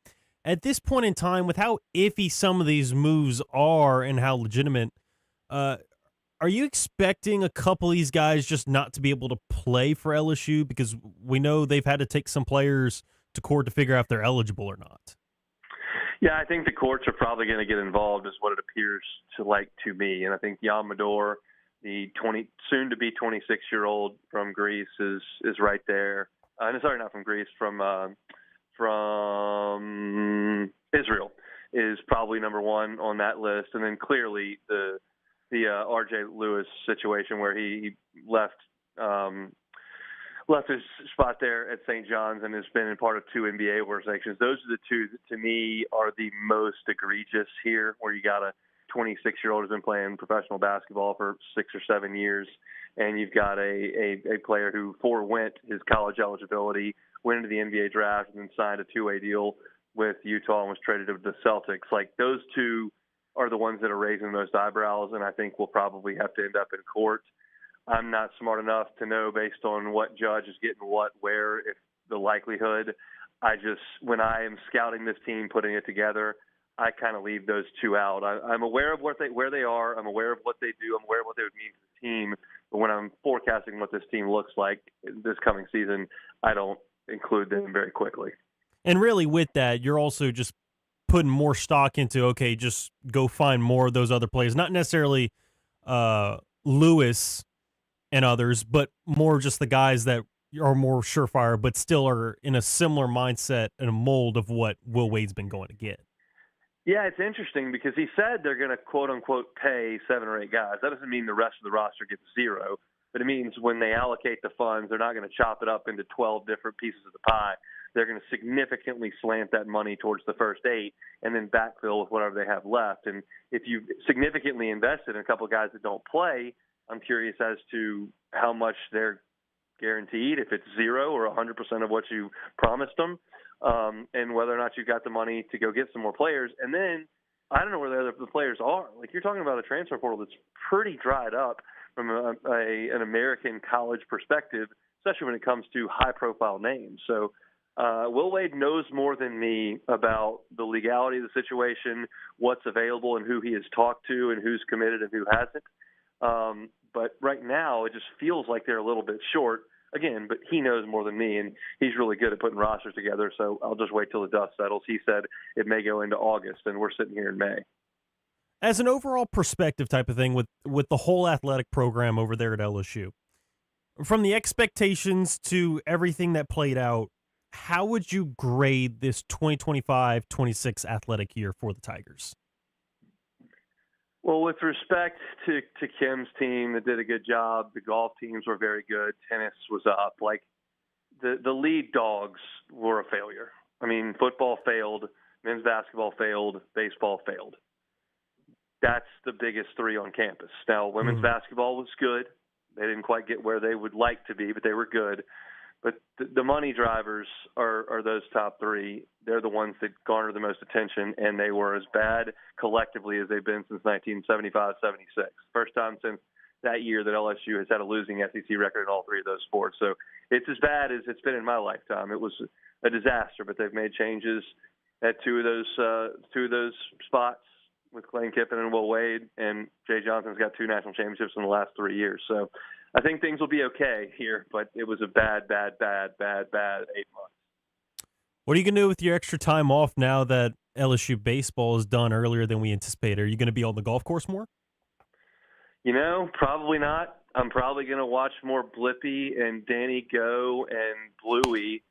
At this point in time, with how iffy some of these moves are and how legitimate, are you expecting a couple of these guys just not to be able to play for LSU? Because we know they've had to take some players to court to figure out if they're eligible or not.
Yeah, I think the courts are probably going to get involved, is what it appears to me. And I think Jan Mador, the soon-to-be 26-year-old from Greece, is right there. Sorry, not from Greece, from Israel, is probably number one on that list. And then clearly the R.J. Lewis situation, where he left his spot there at St. John's and has been in part of two NBA organizations. Those are the two that, to me, are the most egregious here, where you got a 26-year-old who's been playing professional basketball for 6 or 7 years, and you've got a player who forewent his college eligibility, went into the NBA draft, and then signed a two-way deal with Utah and was traded to the Celtics. Like, those two are the ones that are raising the most eyebrows, and I think we'll probably have to end up in court. I'm not smart enough to know, based on what judge is getting what, where, if the likelihood. When I am scouting this team, putting it together, I kind of leave those two out. I'm aware of where they are. I'm aware of what they do. I'm aware of what they would mean to the team. But when I'm forecasting what this team looks like this coming season, I don't include them very quickly.
And really, with that, you're also just putting more stock into, okay, just go find more of those other players. Not necessarily Lewis and others, but more just the guys that are more surefire, but still are in a similar mindset and a mold of what Will Wade's been going to get.
Yeah, it's interesting because he said they're going to, quote unquote, pay 7 or 8 guys. That doesn't mean the rest of the roster gets 0, but it means when they allocate the funds, they're not going to chop it up into 12 different pieces of the pie. They're going to significantly slant that money towards the first 8 and then backfill with whatever they have left. And if you significantly invested in a couple of guys that don't play, I'm curious as to how much they're guaranteed, if it's 0 or 100% of what you promised them, and whether or not you got the money to go get some more players. And then I don't know where the players are. Like, you're talking about a transfer portal that's pretty dried up from an American college perspective, especially when it comes to high-profile names. So Will Wade knows more than me about the legality of the situation, what's available and who he has talked to and who's committed and who hasn't. But right now, it just feels like they're a little bit short. Again, but he knows more than me, and he's really good at putting rosters together, so I'll just wait till the dust settles. He said it may go into August, and we're sitting here in May.
As an overall perspective type of thing with the whole athletic program over there at LSU, from the expectations to everything that played out, how would you grade this 2025-26 athletic year for the Tigers?
Well, with respect to Kim's team that did a good job, the golf teams were very good. Tennis was up. Like, the lead dogs were a failure. I mean, football failed, men's basketball failed, baseball failed. That's the biggest 3 on campus. Now, women's basketball was good. They didn't quite get where they would like to be, but they were good. But the money drivers are those top 3. They're the ones that garner the most attention, and they were as bad collectively as they've been since 1975-76. First time since that year that LSU has had a losing SEC record in all 3 of those sports. So it's as bad as it's been in my lifetime. It was a disaster, but they've made changes at two of those spots with Lane Kiffin and Will Wade, and Jay Johnson's got 2 national championships in the last 3 years. So I think things will be okay here, but it was a bad 8 months.
What are you going to do with your extra time off now that LSU baseball is done earlier than we anticipated? Are you going to be on the golf course more?
Probably not. I'm probably going to watch more Blippi and Danny Go and Bluey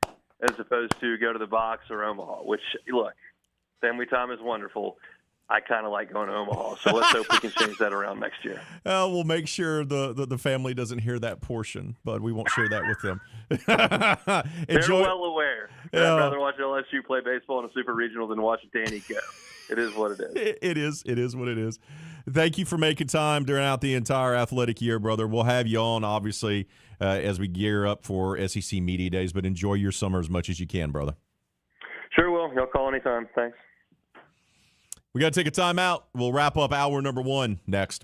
as opposed to go to the box or Omaha, which, look, family time is wonderful. I kind of like going to Omaha, so let's hope we can change that around next year.
We'll make sure the family doesn't hear that portion, but we won't share that with them.
They're well aware. I'd rather watch LSU play baseball in a super regional than watch Danny go. It is what it is.
It is what it is. Thank you for making time throughout the entire athletic year, brother. We'll have you on, obviously, as we gear up for SEC Media Days, but enjoy your summer as much as you can, brother.
Sure will. Y'all call anytime. Thanks.
We got to take a timeout. We'll wrap up hour number 1 next.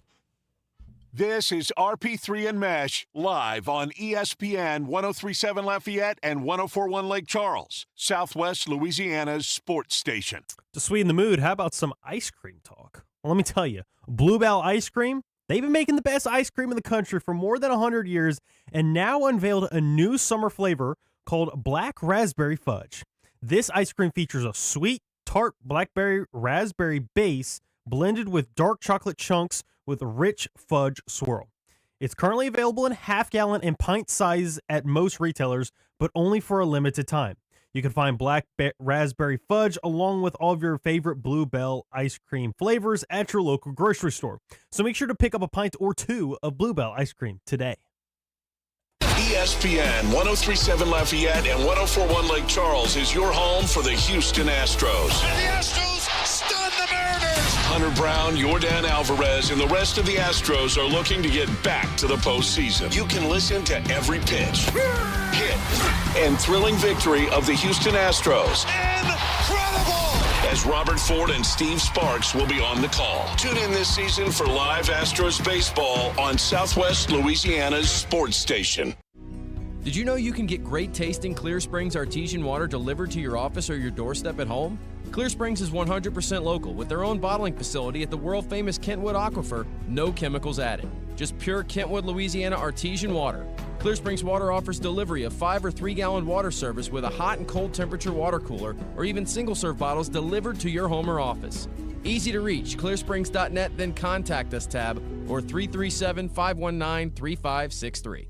This is RP3 and Meche live on ESPN 103.7 Lafayette and 104.1 Lake Charles, Southwest Louisiana's sports station.
To sweeten the mood, how about some ice cream talk? Well, let me tell you, Bluebell Ice Cream, they've been making the best ice cream in the country for more than 100 years and now unveiled a new summer flavor called Black Raspberry Fudge. This ice cream features a sweet, tart blackberry raspberry base blended with dark chocolate chunks with a rich fudge swirl. It's currently available in half-gallon and pint size at most retailers, but only for a limited time. You can find Black Raspberry Fudge along with all of your favorite Bluebell ice cream flavors at your local grocery store. So make sure to pick up a pint or two of Bluebell ice cream today.
ESPN 103.7 Lafayette and 104.1 Lake Charles is your home for the Houston Astros.
And the Astros stun the Mariners.
Hunter Brown, Yordan Alvarez, and the rest of the Astros are looking to get back to the postseason. You can listen to every pitch, hit, and thrilling victory of the Houston Astros.
Incredible!
As Robert Ford and Steve Sparks will be on the call. Tune in this season for live Astros baseball on Southwest Louisiana's sports station.
Did you know you can get great tasting Clear Springs artesian water delivered to your office or your doorstep at home? Clear Springs is 100% local with their own bottling facility at the world-famous Kentwood Aquifer, no chemicals added. Just pure Kentwood, Louisiana artesian water. Clear Springs Water offers delivery of 5 or 3 gallon water service with a hot and cold temperature water cooler or even single-serve bottles delivered to your home or office. Easy to reach, clearsprings.net, then contact us tab or 337-519-3563.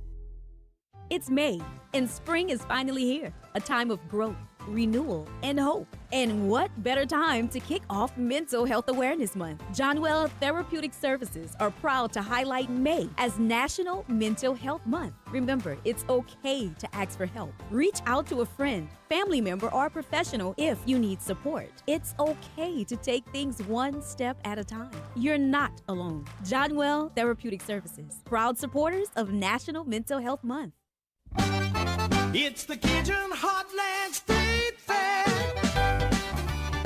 It's May, and spring is finally here. A time of growth, renewal, and hope. And what better time to kick off Mental Health Awareness Month? Johnwell Therapeutic Services are proud to highlight May as National Mental Health Month. Remember, it's okay to ask for help. Reach out to a friend, family member, or professional if you need support. It's okay to take things one step at a time. You're not alone. Johnwell Therapeutic Services, proud supporters of National Mental Health Month.
It's the Cajun Heartland State Fair.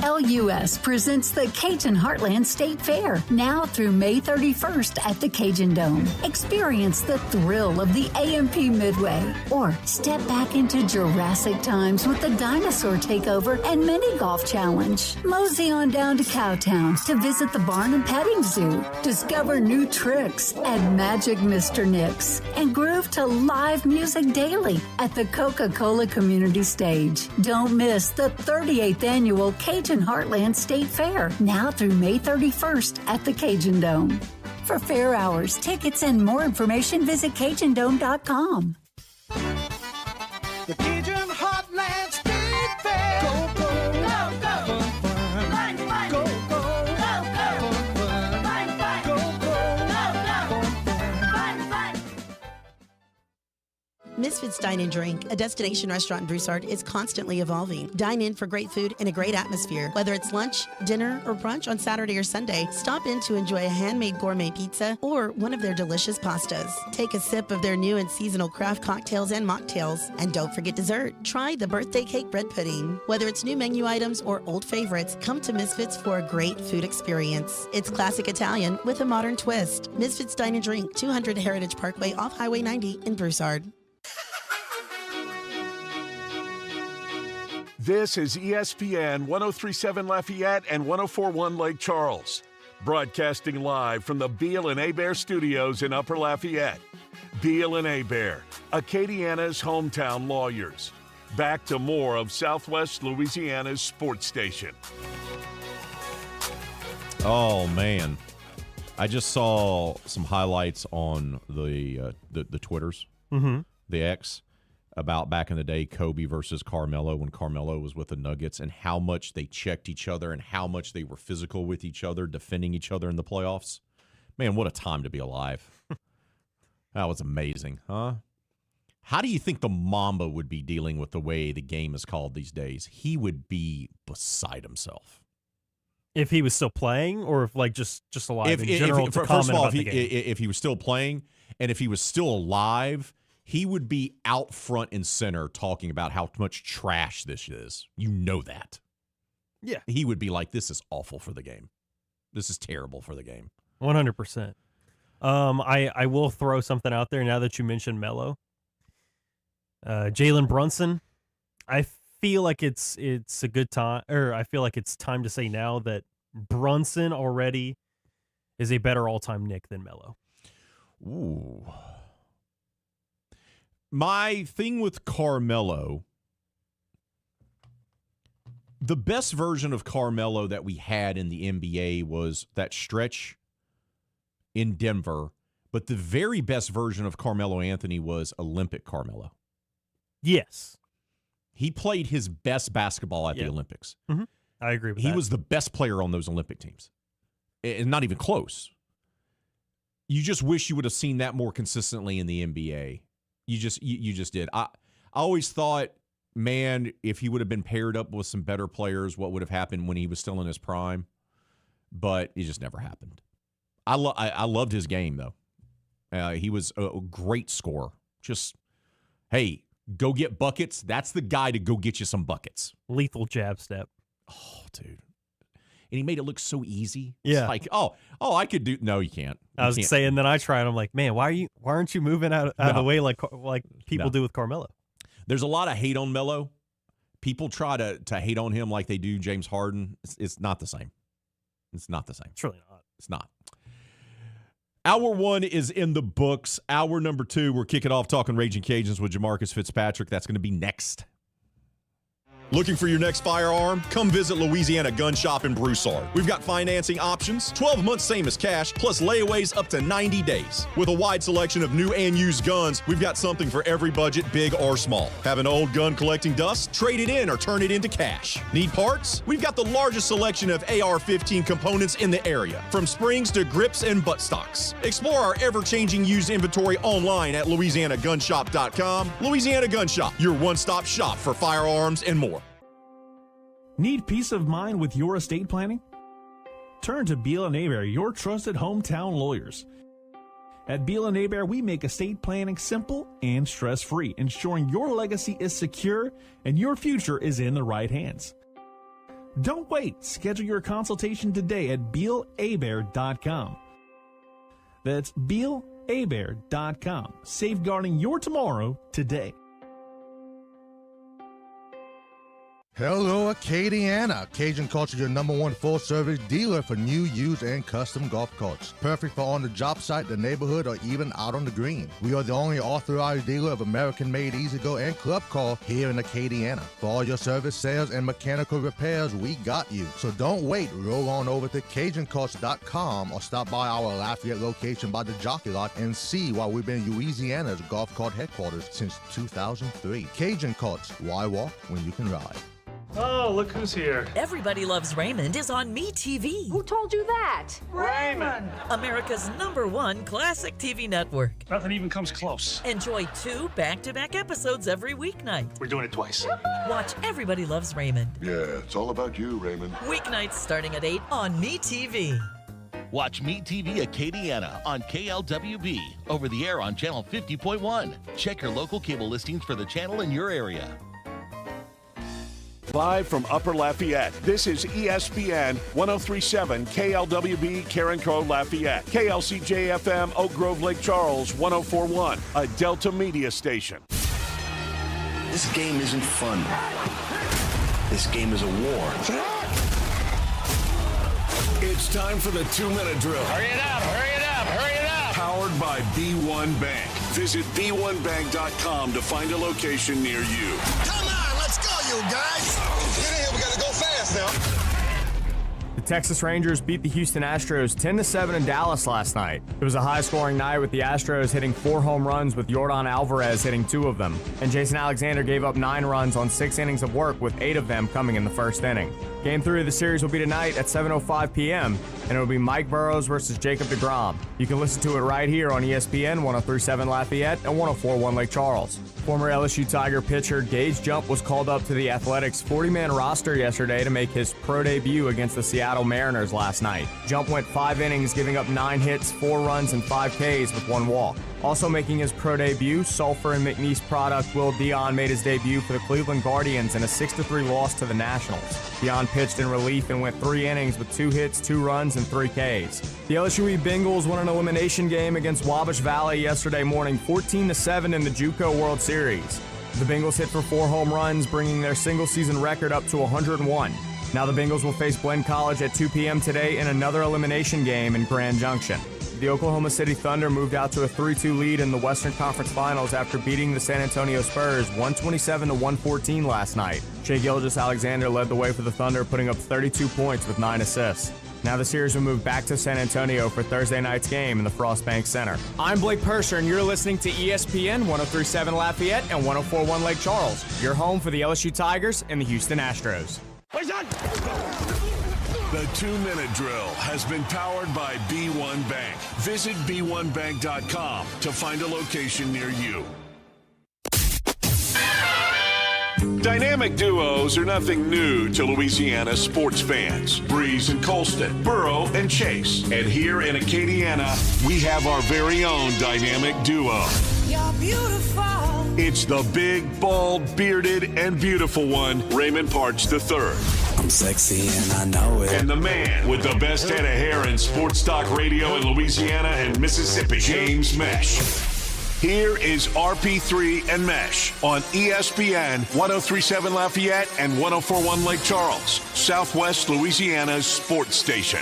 LUS presents the Cajun Heartland State Fair, now through May 31st at the Cajun Dome. Experience the thrill of the AMP Midway, or step back into Jurassic times with the Dinosaur Takeover and Mini Golf Challenge. Mosey on down to Cowtown to visit the Barn and Petting Zoo. Discover new tricks at Magic Mr. Nick's, and groove to live music daily at the Coca-Cola Community Stage. Don't miss the 38th annual Cajun Heartland State Fair, now through May 31st at the Cajun Dome. For fair hours, tickets, and more information, visit CajunDome.com.
The Cajun Heartland State Fair. Go, go, go, go. Fun, fun. Go, go, go, go. Fun, fun. Go, go, go, go. Fun, fun.
Misfits Dine and Drink, a destination restaurant in Broussard, is constantly evolving. Dine in for great food and a great atmosphere. Whether it's lunch, dinner, or brunch on Saturday or Sunday, stop in to enjoy a handmade gourmet pizza or one of their delicious pastas. Take a sip of their new and seasonal craft cocktails and mocktails. And don't forget dessert. Try the birthday cake bread pudding. Whether it's new menu items or old favorites, come to Misfits for a great food experience. It's classic Italian with a modern twist. Misfits Dine and Drink, 200 Heritage Parkway off Highway 90 in Broussard.
This is ESPN 103.7 Lafayette and 104.1 Lake Charles, broadcasting live from the Beal and Hebert studios in Upper Lafayette. Beal and Hebert, Acadiana's hometown lawyers. Back to more of Southwest Louisiana's sports station.
Oh, man. I just saw some highlights on the Twitters, the X, about back in the day, Kobe versus Carmelo, when Carmelo was with the Nuggets, and how much they checked each other and how much they were physical with each other, defending each other in the playoffs. Man, what a time to be alive. That was amazing, huh? How do you think the Mamba would be dealing with the way the game is called these days? He would be beside himself.
If he was still playing, or if like just alive in general,
first of all, if he was still playing, and if he was still alive, he would be out front and center talking about how much trash this is. You know that.
Yeah.
He would be like, this is awful for the game. This is terrible for the game.
100%. I will throw something out there now that you mentioned Melo. Jalen Brunson, I feel like it's a good time, or I feel like it's time to say now that Brunson already is a better all-time Knick than Melo.
Ooh. My thing with Carmelo, the best version of Carmelo that we had in the NBA was that stretch in Denver, but the very best version of Carmelo Anthony was Olympic Carmelo.
Yes.
He played his best basketball at the Olympics.
Mm-hmm. I agree with
that.
He
was the best player on those Olympic teams. And not even close. You just wish you would have seen that more consistently in the NBA. You just did. I always thought, man, if he would have been paired up with some better players, what would have happened when he was still in his prime? But it just never happened. I loved his game, though. He was a great scorer. Just, hey, go get buckets. That's the guy to go get you some buckets.
Lethal jab step.
Oh, dude. And he made it look so easy.
Yeah.
It's like, oh, I could do. No, you can't.
I was saying that I tried. I'm like, man, why aren't you moving out of the way like people do with Carmelo?
There's a lot of hate on Melo. People try to hate on him like they do James Harden. It's not the same. It's not the same.
It's really not.
It's not. Hour 1 is in the books. Hour number 2, we're kicking off talking Raging Cajuns with Jamarcus Fitzpatrick. That's going to be next. Looking for your next firearm? Come visit Louisiana Gun Shop in Broussard. We've got financing options, 12 months same as cash, plus layaways up to 90 days. With a wide selection of new and used guns, we've got something for every budget, big or small. Have an old gun collecting dust? Trade it in or turn it into cash. Need parts? We've got the largest selection of AR-15 components in the area, from springs to grips and buttstocks. Explore our ever-changing used inventory online at LouisianaGunShop.com. Louisiana Gun Shop, your one-stop shop for firearms and more.
Need peace of mind with your estate planning? Turn to Beal & Hebert, your trusted hometown lawyers. At Beal & Hebert, we make estate planning simple and stress-free, ensuring your legacy is secure and your future is in the right hands. Don't wait. Schedule your consultation today at BealHebert.com. That's BealHebert.com. Safeguarding your tomorrow today.
Hello, Acadiana. Cajun Culture, your #1 full-service dealer for new, used, and custom golf carts. Perfect for on the job site, the neighborhood, or even out on the green. We are the only authorized dealer of American-made E-Z-GO and Club Car here in Acadiana. For all your service, sales, and mechanical repairs, we got you. So don't wait. Roll on over to CajunCarts.com or stop by our Lafayette location by the Jockey Lot and see why we've been Louisiana's golf cart headquarters since 2003. Cajun Carts. Why walk when you can ride?
Oh, look who's here.
Everybody Loves Raymond is on MeTV.
Who told you that?
Raymond!
America's #1 classic TV network.
Nothing even comes close.
Enjoy 2 back-to-back episodes every weeknight.
We're doing it twice.
Watch Everybody Loves Raymond.
Yeah, it's all about you, Raymond.
Weeknights starting at 8 on MeTV.
Watch MeTV Acadiana on KLWB, over the air on channel 50.1. Check your local cable listings for the channel in your area.
Live from Upper Lafayette, this is ESPN 1037 KLWB Carencro Lafayette, KLCJ-FM Oak Grove Lake Charles 1041, a Delta Media station.
This game isn't fun. This game is a war.
It's time for the 2-minute drill.
Hurry it up, hurry it up, hurry it up.
Powered by B1 Bank. Visit B1Bank.com to find a location near you.
Come on! you, guys. Get in here. We got to go fast now.
The Texas Rangers beat the Houston Astros 10-7 in Dallas last night. It was a high-scoring night with the Astros hitting 4 home runs with Yordan Alvarez hitting 2 of them. And Jason Alexander gave up 9 runs on 6 innings of work with 8 of them coming in the first inning. Game 3 of the series will be tonight at 7:05 p.m., and it will be Mike Burrows versus Jacob deGrom. You can listen to it right here on ESPN 103.7 Lafayette and 104.1 Lake Charles. Former LSU Tiger pitcher Gage Jump was called up to the Athletics' 40-man roster yesterday to make his pro debut against the Seattle Mariners last night. Jump went 5 innings, giving up 9 hits, 4 runs, and 5 Ks with 1 walk. Also making his pro debut, Sulphur and McNeese product Will Dion made his debut for the Cleveland Guardians in a 6-3 loss to the Nationals. Dion pitched in relief and went 3 innings with 2 hits, 2 runs, and 3 Ks. The LSU Bengals won an elimination game against Wabash Valley yesterday morning, 14-7 in the JUCO World Series. The Bengals hit for 4 home runs, bringing their single-season record up to 101. Now the Bengals will face Glenn College at 2 p.m. today in another elimination game in Grand Junction. The Oklahoma City Thunder moved out to a 3-2 lead in the Western Conference Finals after beating the San Antonio Spurs 127-114 last night. Shai Gilgeous-Alexander led the way for the Thunder, putting up 32 points with 9 assists. Now the series will move back to San Antonio for Thursday night's game in the Frost Bank Center. I'm Blake Purser, and you're listening to ESPN 103.7 Lafayette and 104.1 Lake Charles, your home for the LSU Tigers and the Houston Astros.
The 2-minute drill has been powered by B1 Bank. Visit b1bank.com to find a location near you. Dynamic duos are nothing new to Louisiana sports fans. Breeze and Colston, Burrow and Chase. And here in Acadiana, we have our very own dynamic duo.
You're beautiful.
It's the big, bald, bearded, and beautiful one, Raymond Parch III.
I'm sexy and I know it.
And the man with the best head of hair in sports talk radio in Louisiana and Mississippi, James Meche. Here is RP3 and Meche on ESPN 103.7 Lafayette and 104.1 Lake Charles, Southwest Louisiana's sports station.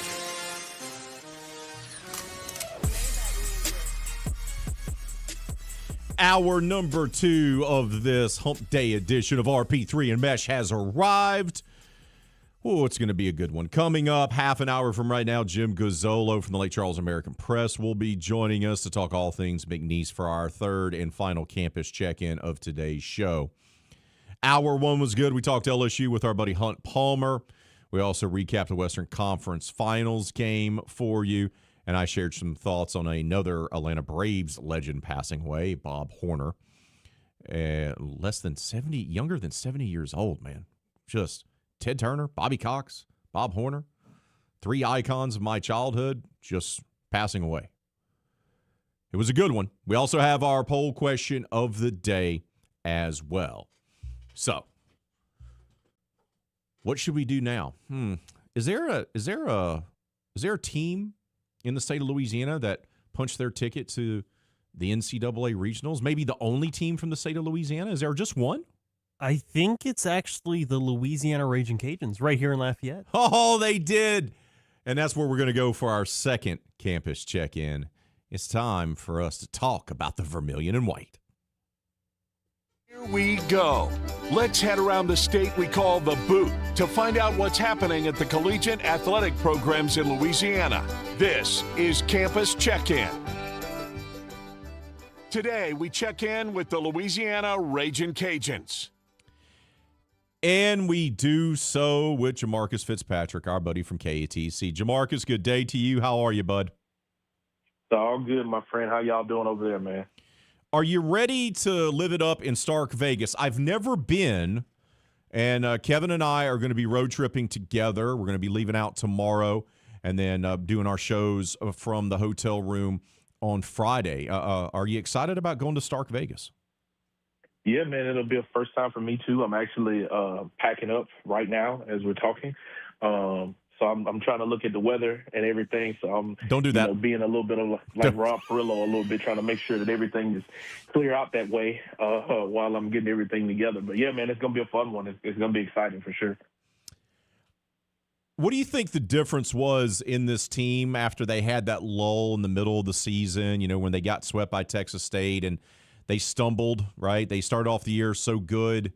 Hour number 2 of this Hump Day edition of RP3 and Meche has arrived. Oh, it's going to be a good one. Coming up, half an hour from right now, Jim Gozzolo from the Lake Charles American Press will be joining us to talk all things McNeese for our third and final campus check-in of today's show. Hour 1 was good. We talked LSU with our buddy Hunt Palmer. We also recapped the Western Conference Finals game for you, and I shared some thoughts on another Atlanta Braves legend passing away, Bob Horner. Younger than 70 years old, man. Just Ted Turner, Bobby Cox, Bob Horner, 3 icons of my childhood just passing away. It was a good one. We also have our poll question of the day as well. So, what should we do now? Is there a team in the state of Louisiana that punched their ticket to the NCAA regionals? Maybe the only team from the state of Louisiana? Is there just one?
I think it's actually the Louisiana Raging Cajuns right here in Lafayette.
Oh, they did. And that's where we're going to go for our second campus check-in. It's time for us to talk about the Vermilion and White.
Here we go. Let's head around the state we call the Boot to find out what's happening at the collegiate athletic programs in Louisiana. This is Campus Check-In. Today, we check in with the Louisiana Raging Cajuns.
And we do so with Jamarcus Fitzpatrick, our buddy from KATC. Jamarcus, good day to you. How are you, bud?
It's all good, my friend. How y'all doing over there, man?
Are you ready to live it up in Stark Vegas? I've never been, and Kevin and I are going to be road tripping together. We're going to be leaving out tomorrow and then doing our shows from the hotel room on Friday. Are you excited about going to Stark Vegas?
Yeah, man, it'll be a first time for me, too. I'm actually packing up right now as we're talking. So I'm trying to look at the weather and everything. So I'm
Don't do that.
Being a little bit of like Rob Perillo a little bit, trying to make sure that everything is clear out that way while I'm getting everything together. But, yeah, man, it's going to be a fun one. It's going to be exciting for sure.
What do you think the difference was in this team after they had that lull in the middle of the season, when they got swept by Texas State and they stumbled, right? They started off the year so good,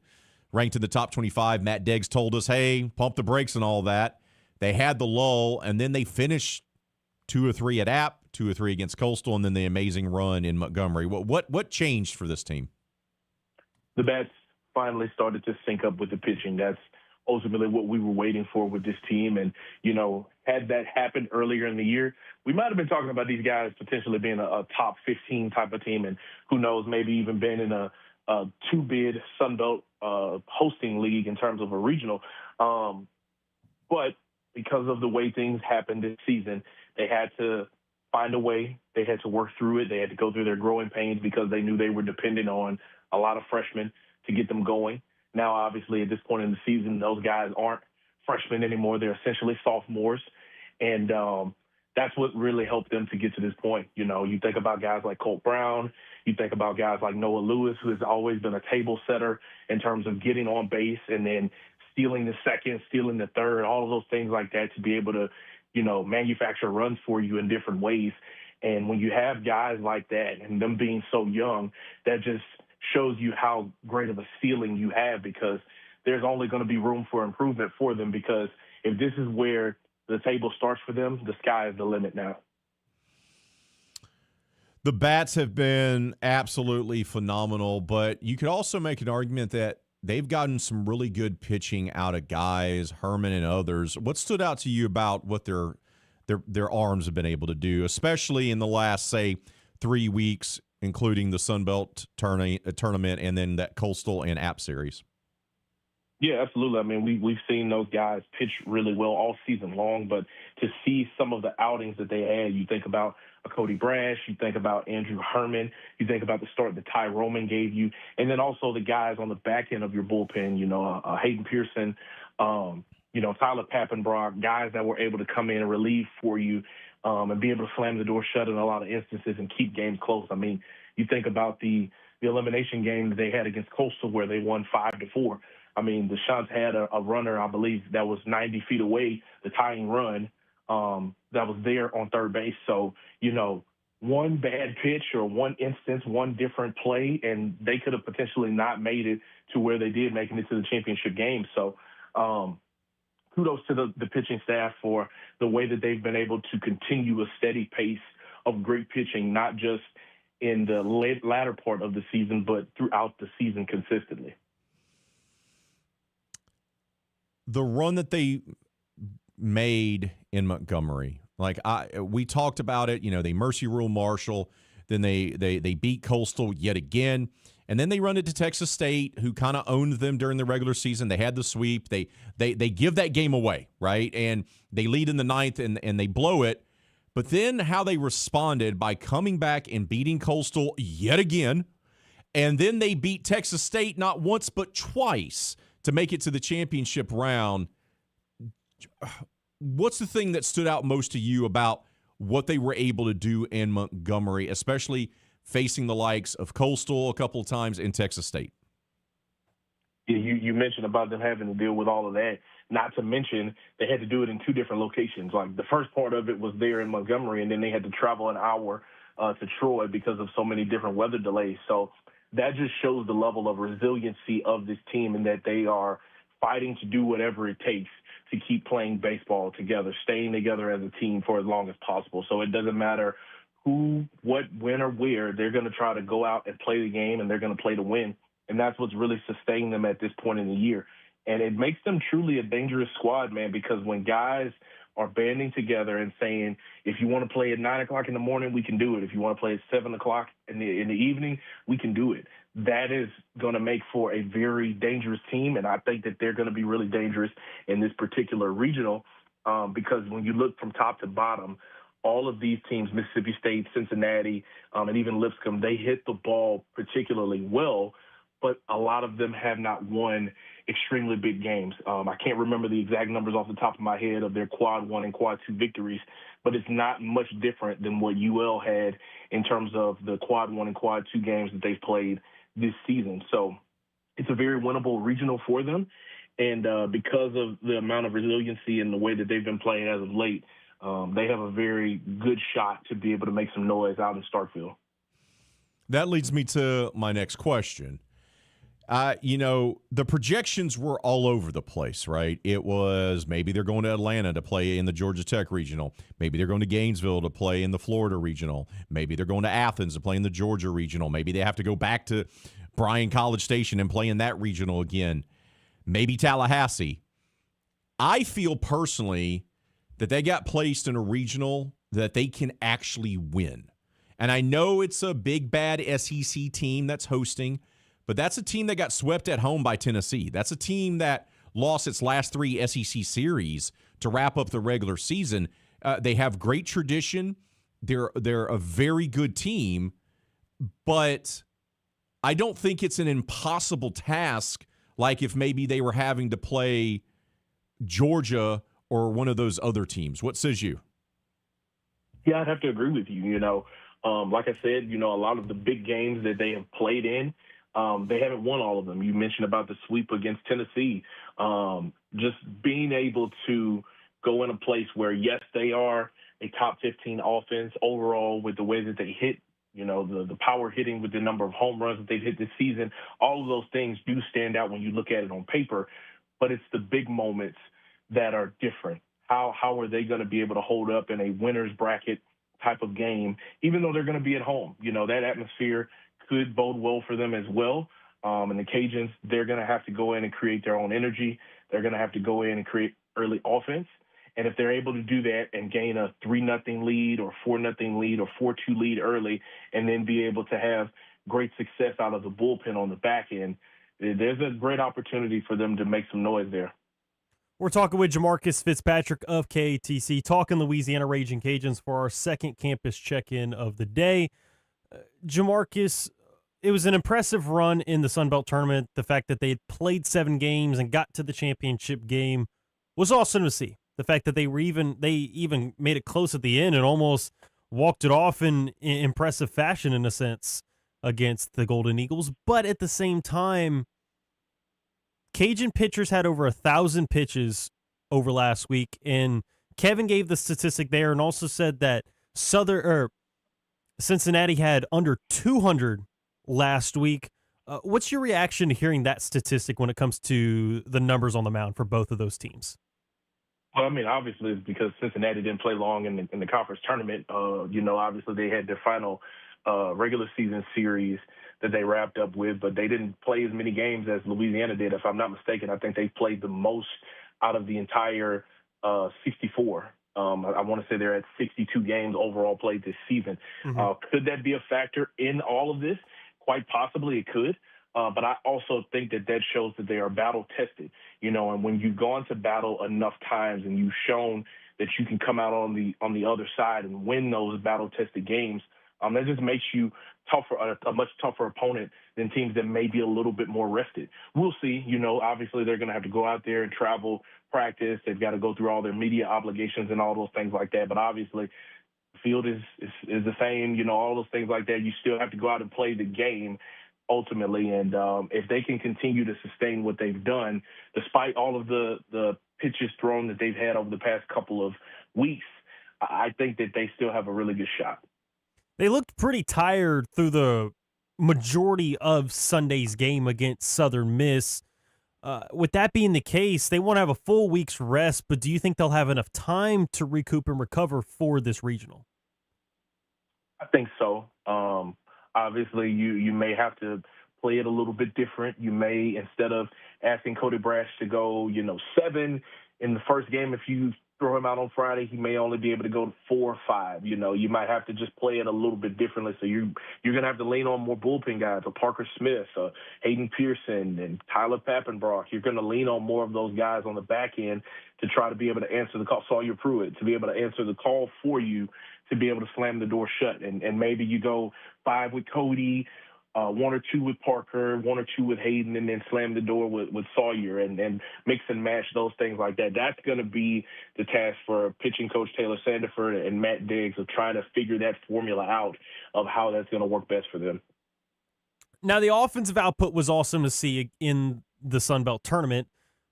ranked in the top 25. Matt Deggs told us, hey, pump the brakes and all that. They had the lull, and then they finished 2 or 3 at App, 2 or 3 against Coastal, and then the amazing run in Montgomery. What changed for this team?
The bats finally started to sync up with the pitching. That's ultimately what we were waiting for with this team. And, had that happened earlier in the year, we might have been talking about these guys potentially being a top 15 type of team, and who knows, maybe even been in a 2-bid Sunbelt hosting league in terms of a regional. But because of the way things happened this season, they had to find a way. They had to work through it. They had to go through their growing pains because they knew they were dependent on a lot of freshmen to get them going. Now, obviously, at this point in the season, those guys aren't freshmen anymore. They're essentially sophomores. And that's what really helped them to get to this point. You think about guys like Colt Brown. You think about guys like Noah Lewis, who has always been a table setter in terms of getting on base and then stealing the second, stealing the third, all of those things like that to be able to, manufacture runs for you in different ways. And when you have guys like that and them being so young, that just shows you how great of a ceiling you have, because there's only going to be room for improvement for them, because if this is where the table starts for them, the sky is the limit now.
The bats have been absolutely phenomenal, but you could also make an argument that they've gotten some really good pitching out of guys, Herman and others. What stood out to you about what their arms have been able to do, especially in the last, say, 3 weeks, including the Sun Belt tournament and then that Coastal and App series?
Yeah, absolutely. I mean, we've seen those guys pitch really well all season long, but to see some of the outings that they had, you think about a Cody Brash, you think about Andrew Herman, you think about the start that Ty Roman gave you, and then also the guys on the back end of your bullpen, Hayden Pearson, Tyler Pappenbrock, guys that were able to come in and relieve for you and be able to slam the door shut in a lot of instances and keep games close. I mean, you think about the elimination game that they had against Coastal where they won 5-4. I mean, the Shants had a runner, I believe, that was 90 feet away, the tying run, that was there on third base. So, one bad pitch or one instance, one different play, and they could have potentially not made it to where they did, making it to the championship game. So kudos to the pitching staff for the way that they've been able to continue a steady pace of great pitching, not just in the latter part of the season, but throughout the season consistently.
The run that they made in Montgomery, we talked about it, they mercy rule Marshall, then they beat Coastal yet again, and then they run into Texas State, who kind of owned them during the regular season. They had the sweep. They give that game away, right? And they lead in the ninth and they blow it. But then how they responded by coming back and beating Coastal yet again, and then they beat Texas State not once but twice to make it to the championship round. What's the thing that stood out most to you about what they were able to do in Montgomery, especially facing the likes of Coastal a couple of times in Texas State?
Yeah, you mentioned about them having to deal with all of that. Not to mention they had to do it in 2 different locations. Like the first part of it was there in Montgomery, and then they had to travel an hour to Troy because of so many different weather delays. So that just shows the level of resiliency of this team, and that they are fighting to do whatever it takes to keep playing baseball together, staying together as a team for as long as possible. So it doesn't matter who, what, when, or where. They're going to try to go out and play the game, and they're going to play to win. And that's what's really sustaining them at this point in the year. And it makes them truly a dangerous squad, man, because when guys are banding together and saying, if you want to play at 9 o'clock in the morning, we can do it. If you want to play at 7 o'clock in the evening, we can do it. That is going to make for a very dangerous team, and I think that they're going to be really dangerous in this particular regional because when you look from top to bottom, all of these teams, Mississippi State, Cincinnati, and even Lipscomb, they hit the ball particularly well, but a lot of them have not won extremely big games. I can't remember the exact numbers off the top of my head of their quad 1 and quad 2 victories, but it's not much different than what UL had in terms of the quad 1 and quad 2 games that they've played this season. So it's a very winnable regional for them. And because of the amount of resiliency and the way that they've been playing as of late, they have a very good shot to be able to make some noise out in Starkville.
That leads me to my next question. The projections were all over the place, right? It was maybe they're going to Atlanta to play in the Georgia Tech regional. Maybe they're going to Gainesville to play in the Florida regional. Maybe they're going to Athens to play in the Georgia regional. Maybe they have to go back to Bryan College Station and play in that regional again. Maybe Tallahassee. I feel personally that they got placed in a regional that they can actually win. And I know it's a big, bad SEC team that's hosting, but that's a team that got swept at home by Tennessee. That's a team that lost its last 3 SEC series to wrap up the regular season. They have great tradition. They're a very good team, but I don't think it's an impossible task like if maybe they were having to play Georgia or one of those other teams. What says you?
Yeah, I'd have to agree with you. Like I said, a lot of the big games that they have played in, they haven't won all of them. You mentioned about the sweep against Tennessee. Just being able to go in a place where, yes, they are a top 15 offense overall with the way that they hit, the power hitting with the number of home runs that they've hit this season. All of those things do stand out when you look at it on paper, but it's the big moments that are different. How are they going to be able to hold up in a winner's bracket type of game, even though they're going to be at home? That atmosphere could bode well for them as well. And the Cajuns, they're going to have to go in and create their own energy. They're going to have to go in and create early offense. And if they're able to do that and gain a 3-0 lead or 4-0 lead or 4-2 lead early, and then be able to have great success out of the bullpen on the back end, there's a great opportunity for them to make some noise there.
We're talking with Jamarcus Fitzpatrick of KATC, talking Louisiana Raging Cajuns for our second campus check-in of the day. Jamarcus, it was an impressive run in the Sun Belt tournament. The fact that they had played 7 games and got to the championship game was awesome to see. The fact that they even made it close at the end and almost walked it off in impressive fashion, in a sense, against the Golden Eagles. But at the same time, Cajun pitchers had over 1,000 pitches over last week, and Kevin gave the statistic there and also said that Cincinnati had under 200 last week. What's your reaction to hearing that statistic when it comes to the numbers on the mound for both of those teams?
Well, obviously, it's because Cincinnati didn't play long in the conference tournament. Obviously, they had their final regular season series that they wrapped up with, but they didn't play as many games as Louisiana did. If I'm not mistaken, I think they played the most out of the entire 64. I want to say they're at 62 games overall played this season. Mm-hmm. Could that be a factor in all of this? Quite possibly it could. But I also think that shows that they are battle tested, and when you've gone to battle enough times and you've shown that you can come out on the other side and win those battle tested games, that just makes you a much tougher opponent than teams that may be a little bit more rested. We'll see. Obviously they're going to have to go out there and travel, practice. They've got to go through all their media obligations and all those things like that. But obviously the field is the same, all those things like that. You still have to go out and play the game ultimately. And if they can continue to sustain what they've done, despite all of the pitches thrown that they've had over the past couple of weeks, I think that they still have a really good shot.
They looked pretty tired through the majority of Sunday's game against Southern Miss. With that being the case, they won't have a full week's rest, but do you think they'll have enough time to recoup and recover for this regional?
I think so. Obviously, you may have to play it a little bit different. You may, instead of asking Cody Brash to go, 7 in the first game, if you throw him out on Friday, he may only be able to go to 4 or 5. You might have to just play it a little bit differently. So you're going to have to lean on more bullpen guys, or Parker Smith, or Hayden Pearson, and Tyler Pappenbrock. You're going to lean on more of those guys on the back end to try to be able to answer the call. Sawyer Pruitt, to be able to answer the call for you, to be able to slam the door shut. And maybe you go 5 with Cody, 1 or 2 with Parker, 1 or 2 with Hayden, and then slam the door with Sawyer and mix and match those things like that. That's going to be the task for pitching coach Taylor Sandiford and Matt Diggs, of trying to figure that formula out of how that's going to work best for them.
Now, the offensive output was awesome to see in the Sun Belt tournament,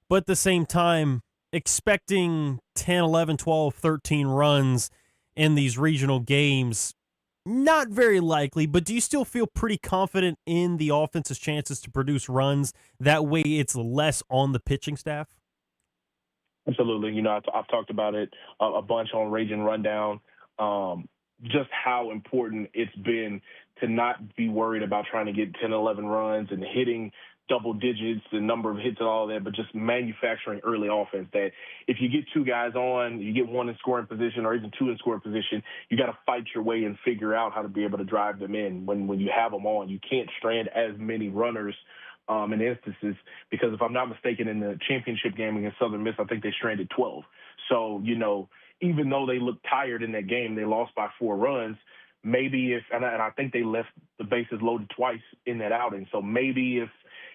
but at the same time, expecting 10, 11, 12, 13 runs in these regional games, not very likely, but do you still feel pretty confident in the offense's chances to produce runs? That way it's less on the pitching staff?
Absolutely. You know, I've talked about it a bunch on Raging Rundown, just how important it's been to not be worried about trying to get 10, 11 runs and hitting double digits, the number of hits and all that, but just manufacturing early offense that if you get two guys on, you get one in scoring position or even two in scoring position, you got to fight your way and figure out how to be able to drive them in when you have them on. You can't strand as many runners in instances because if I'm not mistaken, in the championship game against Southern Miss, I think they stranded 12. So, you know, even though they looked tired in that game, they lost by 4 runs. Maybe and I think they left the bases loaded twice in that outing. So maybe if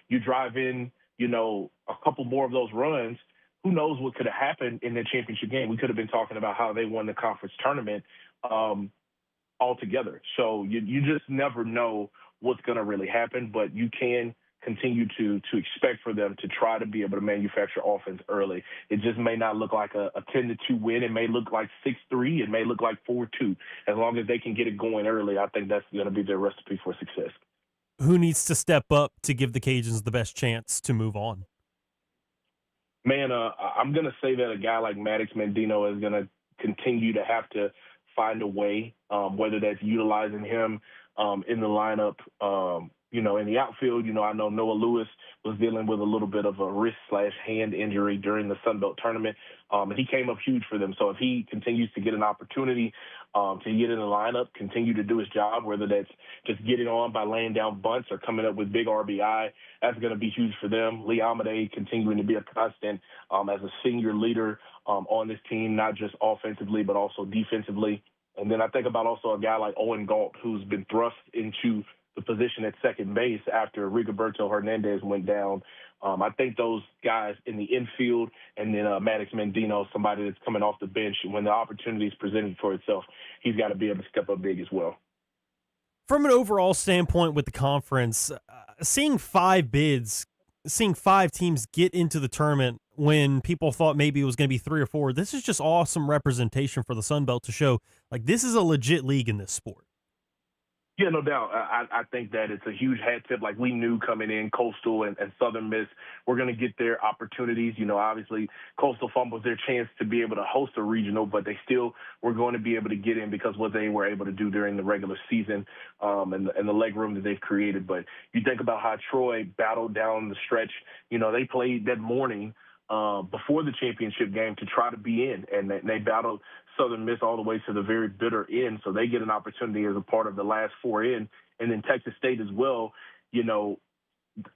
you drive in, you know, a couple more of those runs, who knows what could have happened in that championship game. We could have been talking about how they won the conference tournament altogether. So you just never know what's going to really happen, but you can continue to expect for them to try to be able to manufacture offense early. It just may not look like a 10-2 win. It may look like 6-3. It may look like 4-2. As long as they can get it going early, I think that's going to be their recipe for success.
Who needs to step up to give the Cajuns the best chance to move on?
Man, I'm going to say that a guy like Maddox Mendino is going to continue to have to find a way, whether that's utilizing him in the lineup, you know, in the outfield. You know, I know Noah Lewis was dealing with a little bit of a wrist/hand injury during the Sun Belt tournament, and he came up huge for them. So if he continues to get an opportunity to get in the lineup, continue to do his job, whether that's just getting on by laying down bunts or coming up with big RBI, that's going to be huge for them. Lee Amade continuing to be a constant as a senior leader on this team, not just offensively but also defensively. And then I think about also a guy like Owen Galt, who's been thrust into the position at second base after Rigoberto Hernandez went down. I think those guys in the infield and then Maddox Mendino, somebody that's coming off the bench, when the opportunity is presented for itself, he's got to be able to step up big as well.
From an overall standpoint with the conference, seeing 5 teams get into the tournament when people thought maybe it was going to be 3 or 4, this is just awesome representation for the Sun Belt to show, like, this is a legit league in this sport.
Yeah, no doubt. I think that it's a huge hat tip. Like we knew coming in, Coastal and Southern Miss were going to get their opportunities. You know, obviously Coastal fumbles their chance to be able to host a regional, but they still were going to be able to get in because what they were able to do during the regular season and the leg room that they've created. But you think about how Troy battled down the stretch. You know, they played that morning before the championship game to try to be in, and they battled Southern Miss all the way to the very bitter end, so they get an opportunity as a part of the last 4 in. And then Texas State as well, you know,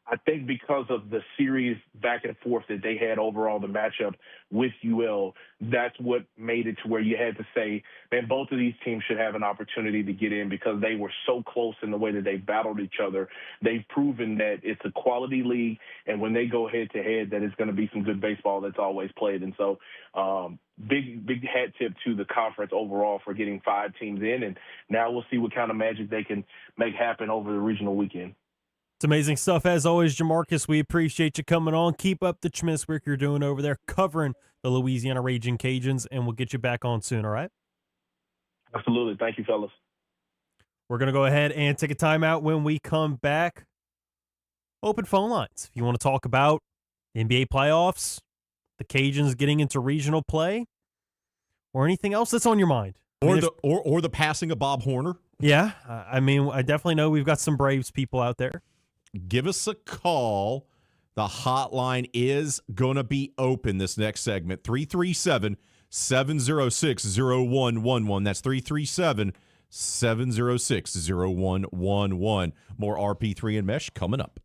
I think because of the series back and forth that they had overall, the matchup with UL, that's what made it to where you had to say, man, both of these teams should have an opportunity to get in because they were so close in the way that they battled each other. They've proven that it's a quality league, and when they go head-to-head, that it's going to be some good baseball that's always played. And so big hat tip to the conference overall for getting 5 teams in, and now we'll see what kind of magic they can make happen over the regional weekend.
It's amazing stuff. As always, Jamarcus, we appreciate you coming on. Keep up the tremendous work you're doing over there covering the Louisiana Raging Cajuns, and we'll get you back on soon, all right?
Absolutely. Thank you, fellas.
We're going to go ahead and take a timeout. When we come back, open phone lines. If you want to talk about NBA playoffs, the Cajuns getting into regional play, or anything else that's on your mind.
Or the passing of Bob Horner.
Yeah, I mean, I definitely know we've got some Braves people out there.
Give us a call. The hotline is going to be open this next segment. 337-706-0111. That's 337-706-0111. More RP3 and Meche coming up.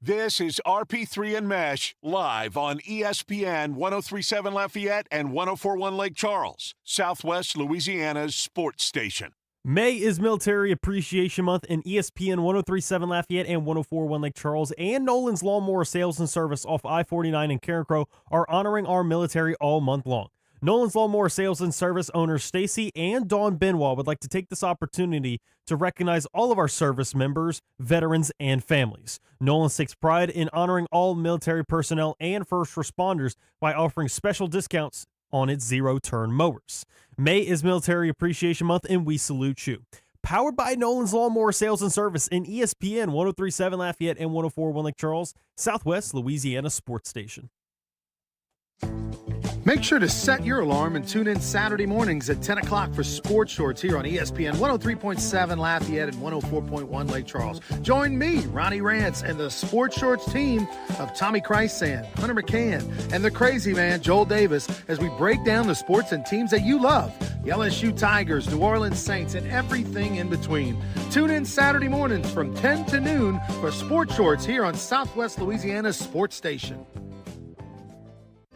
This is RP3 and Meche live on ESPN 1037 Lafayette and 1041 Lake Charles, Southwest Louisiana's sports station.
May is Military Appreciation Month, and ESPN 1037 Lafayette and 1041 Lake Charles and Nolan's Lawnmower Sales and Service off I-49 in Carencro are honoring our military all month long. Nolan's Lawnmower Sales and Service owners Stacy and Dawn Benoit would like to take this opportunity to recognize all of our service members, veterans, and families. Nolan takes pride in honoring all military personnel and first responders by offering special discounts on its zero-turn mowers. May is Military Appreciation Month, and we salute you. Powered by Nolan's Lawnmower Sales and Service in ESPN 103.7 Lafayette and 104.1 Lake Charles, Southwest Louisiana Sports Station.
Make sure to set your alarm and tune in Saturday mornings at 10 o'clock for Sports Shorts here on ESPN 103.7 Lafayette and 104.1 Lake Charles. Join me, Ronnie Rance, and the Sports Shorts team of Tommy Christsan, Hunter McCann, and the crazy man, Joel Davis, as we break down the sports and teams that you love. The LSU Tigers, New Orleans Saints, and everything in between. Tune in Saturday mornings from 10 to noon for Sports Shorts here on Southwest Louisiana's Sports Station.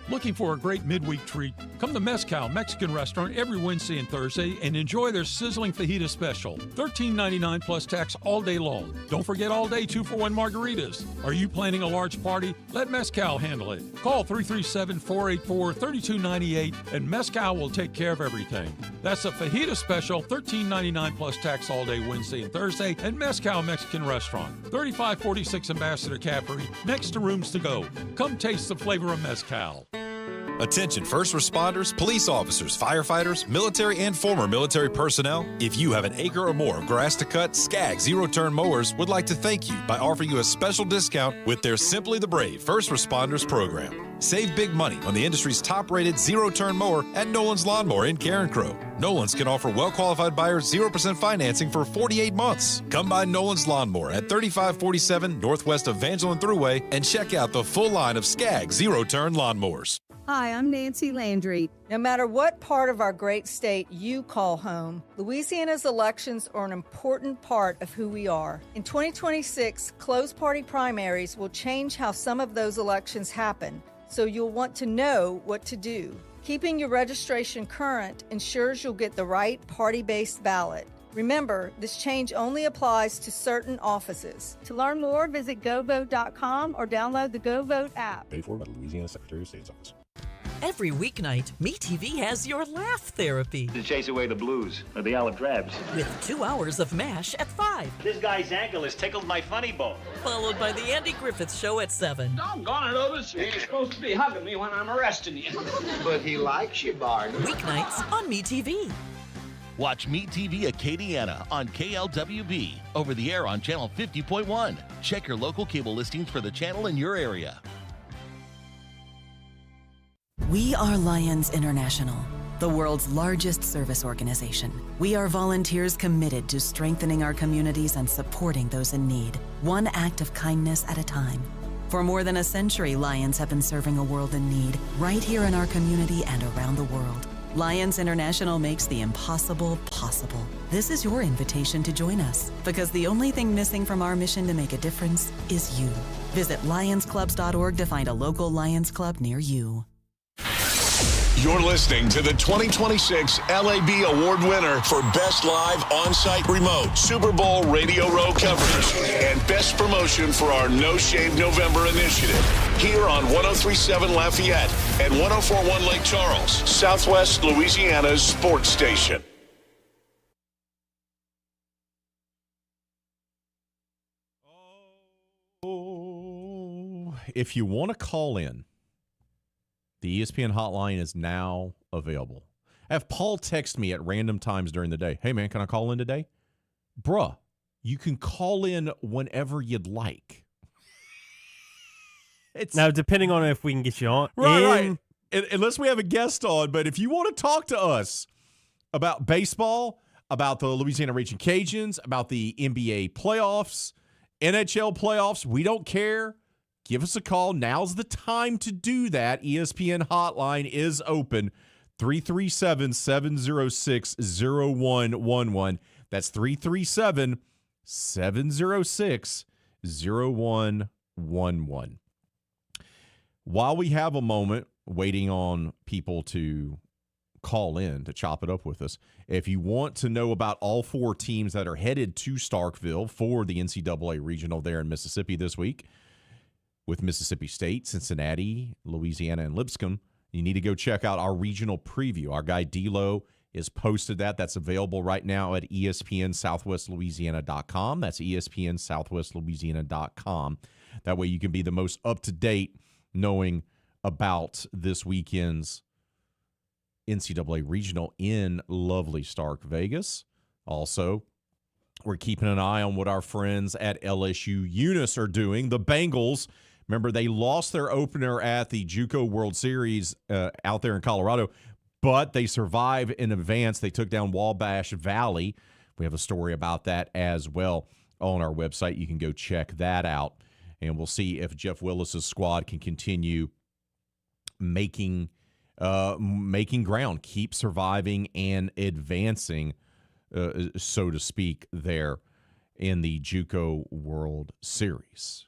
Looking for a great midweek treat? Come to Mezcal Mexican Restaurant every Wednesday and Thursday and enjoy their sizzling fajita special. $13.99 plus tax all day long. Don't forget all day 2-for-1 margaritas. Are you planning a large party? Let Mezcal handle it. Call 337-484-3298 and Mezcal will take care of everything. That's a fajita special, $13.99 plus tax all day Wednesday and Thursday at Mezcal Mexican Restaurant, 3546 Ambassador Caffrey, next to Rooms to Go. Come taste the flavor of Mezcal.
Attention first responders, police officers, firefighters, military and former military personnel. If you have an acre or more of grass to cut, Skag Zero-Turn Mowers would like to thank you by offering you a special discount with their Simply the Brave First Responders program. Save big money on the industry's top-rated zero-turn mower at Nolan's Lawnmower in Carencro. Nolan's can offer well-qualified buyers 0% financing for 48 months. Come by Nolan's Lawnmower at 3547 Northwest Evangeline Thruway and check out the full line of Skag zero-turn lawnmowers.
Hi, I'm Nancy Landry. No matter what part of our great state you call home, Louisiana's elections are an important part of who we are. In 2026, closed party primaries will change how some of those elections happen, so you'll want to know what to do. Keeping your registration current ensures you'll get the right party-based ballot. Remember, this change only applies to certain offices. To learn more, visit govote.com or download the GoVote app.
Paid for by the Louisiana Secretary of State's office.
Every weeknight, MeTV has your laugh therapy.
To chase away the blues or the olive drabs.
With 2 hours of MASH at 5.
This guy's ankle has tickled my funny bone.
Followed by the Andy Griffith Show at 7.
Doggone it, Otis. He's supposed to be hugging me when I'm arresting you. But he likes you, Bart.
Weeknights on MeTV.
Watch Meet TV Acadiana on KLWB, over the air on Channel 50.1. Check your local cable listings for the channel in your area.
We are Lions International, the world's largest service organization. We are volunteers committed to strengthening our communities and supporting those in need, one act of kindness at a time. For more than a century, Lions have been serving a world in need, right here in our community and around the world. Lions International makes the impossible possible. This is your invitation to join us, because the only thing missing from our mission to make a difference is you. Visit lionsclubs.org to find a local Lions Club near you.
You're listening to the 2026 LAB Award winner for Best Live On-Site Remote Super Bowl Radio Row coverage and Best Promotion for our No Shave November initiative here on 103.7 Lafayette and 104.1 Lake Charles, Southwest Louisiana's sports station.
If you want to call in, the ESPN hotline is now available. I have Paul text me at random times during the day. Hey, man, can I call in today? Bruh, you can call in whenever you'd like.
Now, depending on if we can get you on.
Right. Unless we have a guest on. But if you want to talk to us about baseball, about the Louisiana Raging Cajuns, about the NBA playoffs, NHL playoffs, we don't care. Give us a call. Now's the time to do that. ESPN hotline is open. 337-706-0111. That's 337-706-0111. While we have a moment waiting on people to call in to chop it up with us, if you want to know about all four teams that are headed to Starkville for the NCAA Regional there in Mississippi this week, with Mississippi State, Cincinnati, Louisiana, and Lipscomb, you need to go check out our regional preview. Our guy D-Lo has posted that. That's available right now at ESPNSouthwestLouisiana.com. That's ESPNSouthwestLouisiana.com. That way you can be the most up-to-date knowing about this weekend's NCAA Regional in lovely Stark Vegas. Also, we're keeping an eye on what our friends at LSU Eunice are doing. The Bengals, remember, they lost their opener at the JUCO World Series out there in Colorado, but they survived in advance. They took down Wabash Valley. We have a story about that as well on our website. You can go check that out, and we'll see if Jeff Willis's squad can continue making ground, keep surviving and advancing, so to speak, there in the JUCO World Series.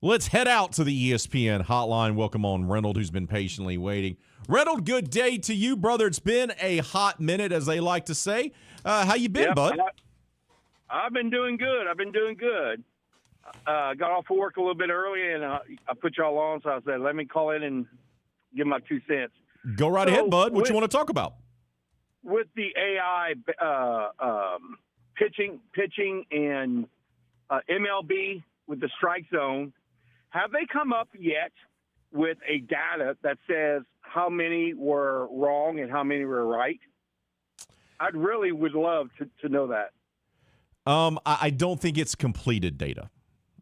Let's head out to the ESPN hotline. Welcome on Reynolds, who's been patiently waiting. Reynolds, good day to you, brother. It's been a hot minute, as they like to say. How you been, bud?
I've been doing good. Got off of work a little bit early, and I put y'all on, so I said, let me call in and give my 2 cents.
Go right ahead, bud. What you want to talk about?
With the AI pitching and MLB with the strike zone, have they come up yet with a data that says how many were wrong and how many were right? I really would love to know that.
I don't think it's completed data,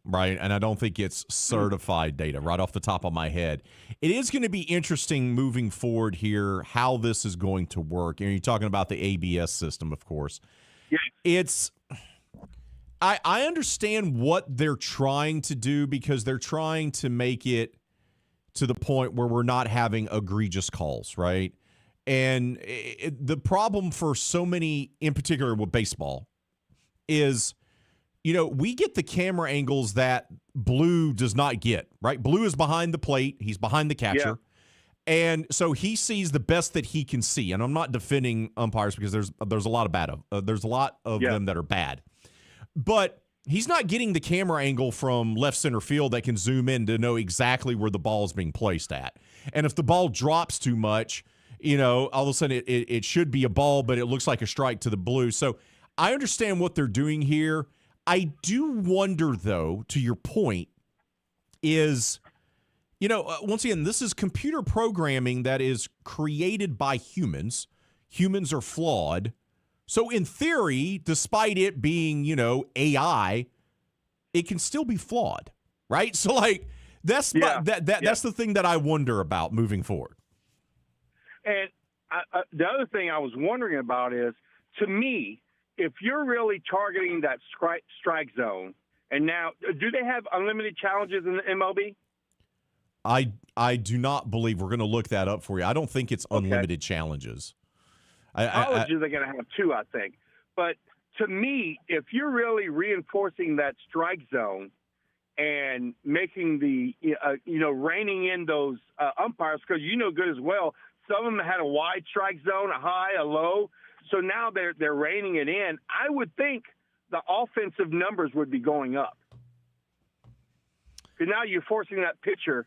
right? And I don't think it's certified data right off the top of my head. It is going to be interesting moving forward here how this is going to work. And you're talking about the ABS system, of course. Yeah. I understand what they're trying to do because they're trying to make it to the point where we're not having egregious calls, right? And the problem for so many, in particular with baseball, is, we get the camera angles that Blue does not get, right? Blue is behind the plate. He's behind the catcher. Yeah. And so he sees the best that he can see. And I'm not defending umpires because there's a lot of there's a lot of them that are bad. But he's not getting the camera angle from left center field that can zoom in to know exactly where the ball is being placed at. And if the ball drops too much, all of a sudden it should be a ball, but it looks like a strike to the Blue. So I understand what they're doing here. I do wonder, though, to your point, is, once again, this is computer programming that is created by humans. Humans are flawed. So in theory, despite it being, AI, it can still be flawed, right? So that's that's the thing that I wonder about moving forward.
And the other thing I was wondering about is, to me, if you're really targeting that strike zone, and now, do they have unlimited challenges in the MLB?
I do not believe we're going to look that up for you. I don't think it's unlimited challenges.
Colleges are going to have 2, I think. But to me, if you're really reinforcing that strike zone and making the, reining in those umpires, because good as well, some of them had a wide strike zone, a high, a low. So now they're reining it in. I would think the offensive numbers would be going up. Because now you're forcing that pitcher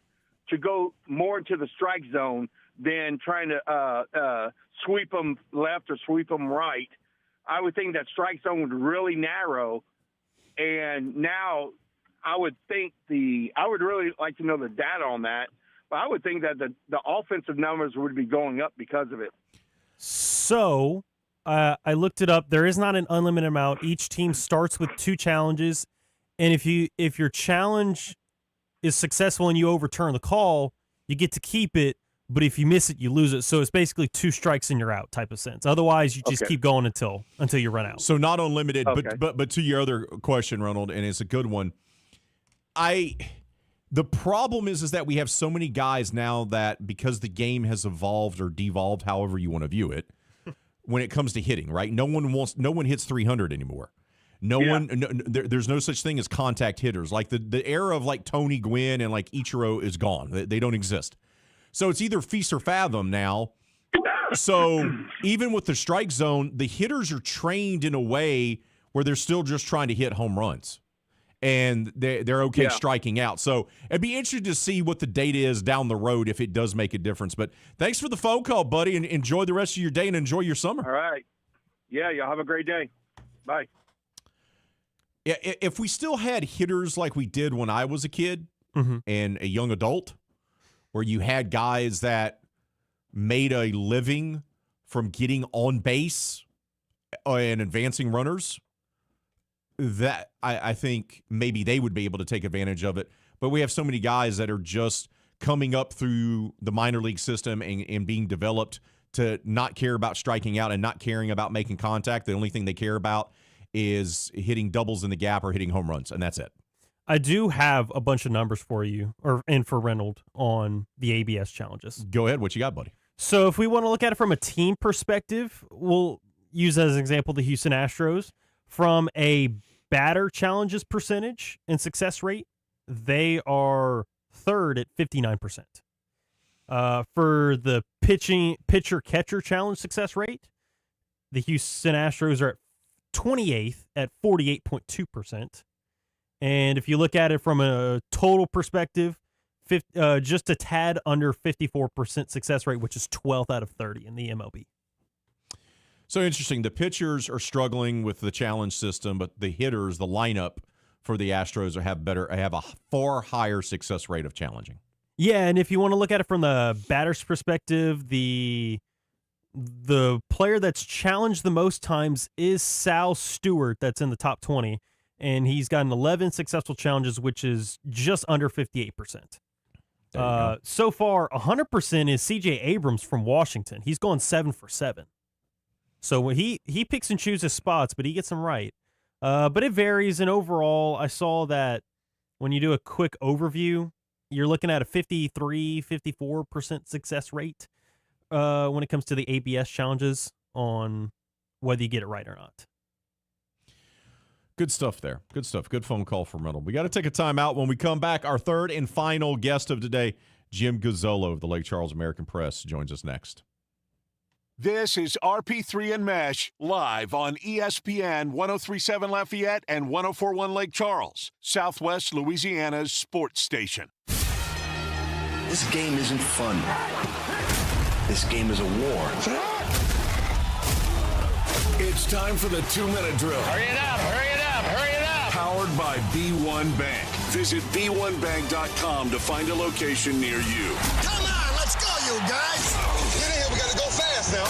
to go more into the strike zone than trying to sweep them left or sweep them right. I would think that strike zone would really narrow. And now I would really like to know the data on that. But I would think that the offensive numbers would be going up because of it.
So I looked it up. There is not an unlimited amount. Each team starts with 2 challenges. And if your challenge is successful and you overturn the call, you get to keep it. But if you miss it, you lose it. So it's basically 2 strikes and you're out type of sense. Otherwise, you just keep going until you run out.
So not unlimited, but to your other question, Ronald, and it's a good one. The problem is that we have so many guys now that because the game has evolved or devolved, however you want to view it, when it comes to hitting, right? No one hits 300 anymore. There's no such thing as contact hitters. Like the era of like Tony Gwynn and like Ichiro is gone. They don't exist. So it's either feast or fathom now. So even with the strike zone, the hitters are trained in a way where they're still just trying to hit home runs. And they're okay striking out. So it'd be interesting to see what the data is down the road if it does make a difference. But thanks for the phone call, buddy, and enjoy the rest of your day and enjoy your summer.
All right. Yeah, y'all have a great day. Bye.
Yeah, if we still had hitters like we did when I was a kid and a young adult, where you had guys that made a living from getting on base and advancing runners, that I think maybe they would be able to take advantage of it. But we have so many guys that are just coming up through the minor league system and being developed to not care about striking out and not caring about making contact. The only thing they care about is hitting doubles in the gap or hitting home runs, and that's it.
I do have a bunch of numbers for you, and for Reynolds, on the ABS challenges.
Go ahead. What you got, buddy?
So if we want to look at it from a team perspective, we'll use as an example the Houston Astros. From a batter challenges percentage and success rate, they are third at 59%. For the pitcher-catcher challenge success rate, the Houston Astros are at 28th at 48.2%. And if you look at it from a total perspective, just a tad under 54% success rate, which is 12th out of 30 in the MLB.
So interesting. The pitchers are struggling with the challenge system, but the hitters, the lineup for the Astros have a far higher success rate of challenging.
Yeah, and if you want to look at it from the batter's perspective, the player that's challenged the most times is Sal Stewart, that's in the top 20, and he's gotten 11 successful challenges, which is just under 58%. So far, 100% is C.J. Abrams from Washington. He's gone 7 for 7. So he picks and chooses spots, but he gets them right. But it varies, and overall, I saw that when you do a quick overview, you're looking at a 54% success rate when it comes to the ABS challenges on whether you get it right or not.
Good stuff there. Good stuff. Good phone call from Reynolds. We got to take a timeout. When we come back, our third and final guest of today, Jim Gazzolo of the Lake Charles American Press, joins us next.
This is RP3 and Meche, live on ESPN 103.7 Lafayette and 104.1 Lake Charles, Southwest Louisiana's sports station.
This game isn't fun. This game is a war.
It's time for the 2-minute drill.
Hurry it up, hurry it up, hurry it up.
Powered by B1 Bank. Visit B1Bank.com to find a location near you.
Come on, let's go, you guys. Get in here, we gotta go fast now.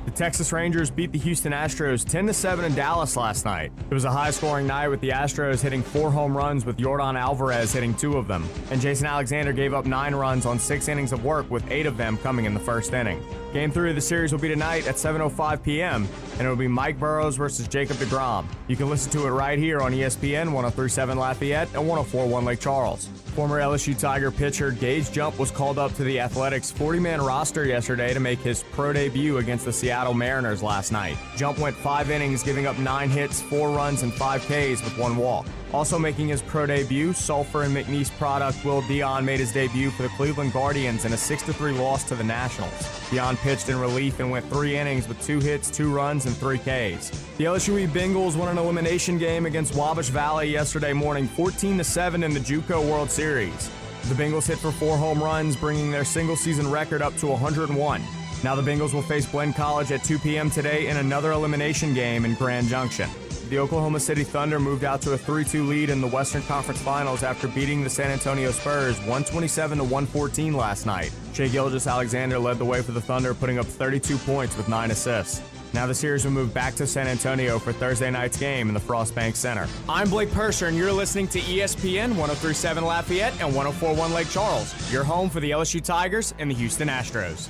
The Texas Rangers beat the Houston Astros 10-7 in Dallas last night. It was a high-scoring night with the Astros hitting 4 home runs with Yordan Alvarez hitting 2 of them. And Jason Alexander gave up 9 runs on 6 innings of work, with 8 of them coming in the first inning. Game 3 of the series will be tonight at 7:05 p.m., and it will be Mike Burrows versus Jacob deGrom. You can listen to it right here on ESPN 103.7 Lafayette and 104.1 Lake Charles. Former LSU Tiger pitcher Gage Jump was called up to the Athletics' 40-man roster yesterday to make his pro debut against the Seattle Mariners last night. Jump went 5 innings, giving up 9 hits, 4 runs, and 5 Ks with 1 walk. Also making his pro debut, Sulphur and McNeese product Will Dion made his debut for the Cleveland Guardians in a 6-3 loss to the Nationals. Dion pitched in relief and went 3 innings with 2 hits, 2 runs, and 3 Ks. The LSU Bengals won an elimination game against Wabash Valley yesterday morning, 14-7 in the JUCO World Series. The Bengals hit for 4 home runs, bringing their single-season record up to 101. Now the Bengals will face Glenn College at 2 p.m. today in another elimination game in Grand Junction. The Oklahoma City Thunder moved out to a 3-2 lead in the Western Conference Finals after beating the San Antonio Spurs 127-114 last night. Shai Gilgeous-Alexander led the way for the Thunder, putting up 32 points with 9 assists. Now the series will move back to San Antonio for Thursday night's game in the Frost Bank Center. I'm Blake Persher, and you're listening to ESPN 103.7 Lafayette and 104.1 Lake Charles, your home for the LSU Tigers and the Houston Astros.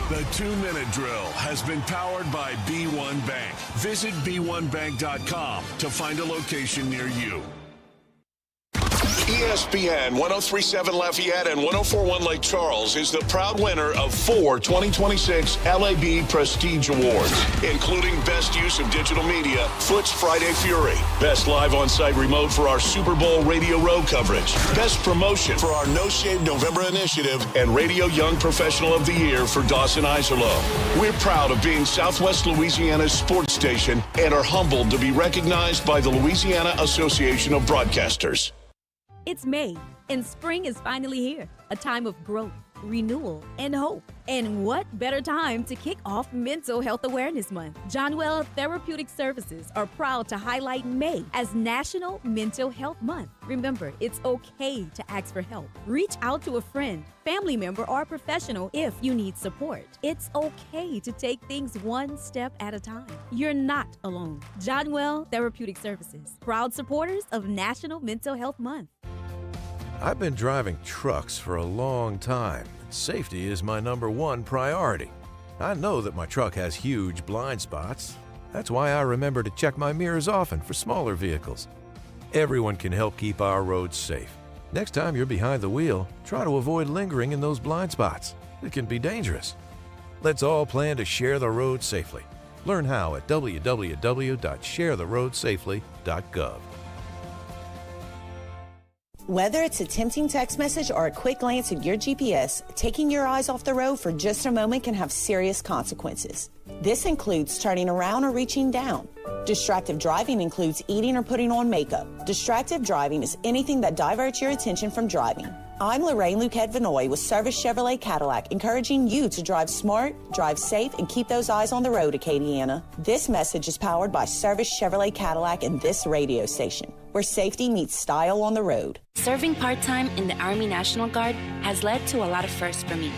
The 2-minute drill has been powered by B1 Bank. Visit B1Bank.com to find a location near you. ESPN 103.7 Lafayette and 104.1 Lake Charles is the proud winner of 4 2026 LAB Prestige Awards, including Best Use of Digital Media, Foot's Friday Fury, Best Live On-Site Remote for our Super Bowl Radio Row coverage, Best Promotion for our No Shave November initiative, and Radio Young Professional of the Year for Dawson Iserloh. We're proud of being Southwest Louisiana's sports station and are humbled to be recognized by the Louisiana Association of Broadcasters.
It's May, and spring is finally here, a time of growth, renewal, and hope. And what better time to kick off Mental Health Awareness Month? Johnwell Therapeutic Services are proud to highlight May as National Mental Health Month. Remember, it's okay to ask for help. Reach out to a friend, family member, or professional if you need support. It's okay to take things one step at a time. You're not alone. Johnwell Therapeutic Services, proud supporters of National Mental Health Month.
I've been driving trucks for a long time. Safety is my #1 priority. I know that my truck has huge blind spots. That's why I remember to check my mirrors often for smaller vehicles. Everyone can help keep our roads safe. Next time you're behind the wheel, try to avoid lingering in those blind spots. It can be dangerous. Let's all plan to share the road safely. Learn how at www.sharetheroadsafely.gov.
Whether it's a tempting text message or a quick glance at your GPS, taking your eyes off the road for just a moment can have serious consequences. This includes turning around or reaching down. Distracted driving includes eating or putting on makeup. Distracted driving is anything that diverts your attention from driving. I'm Lorraine Luquette Vinoy with Service Chevrolet Cadillac, encouraging you to drive smart, drive safe, and keep those eyes on the road, Acadiana. This message is powered by Service Chevrolet Cadillac and this radio station, where safety meets style on the road.
Serving part-time in the Army National Guard has led to a lot of firsts for me.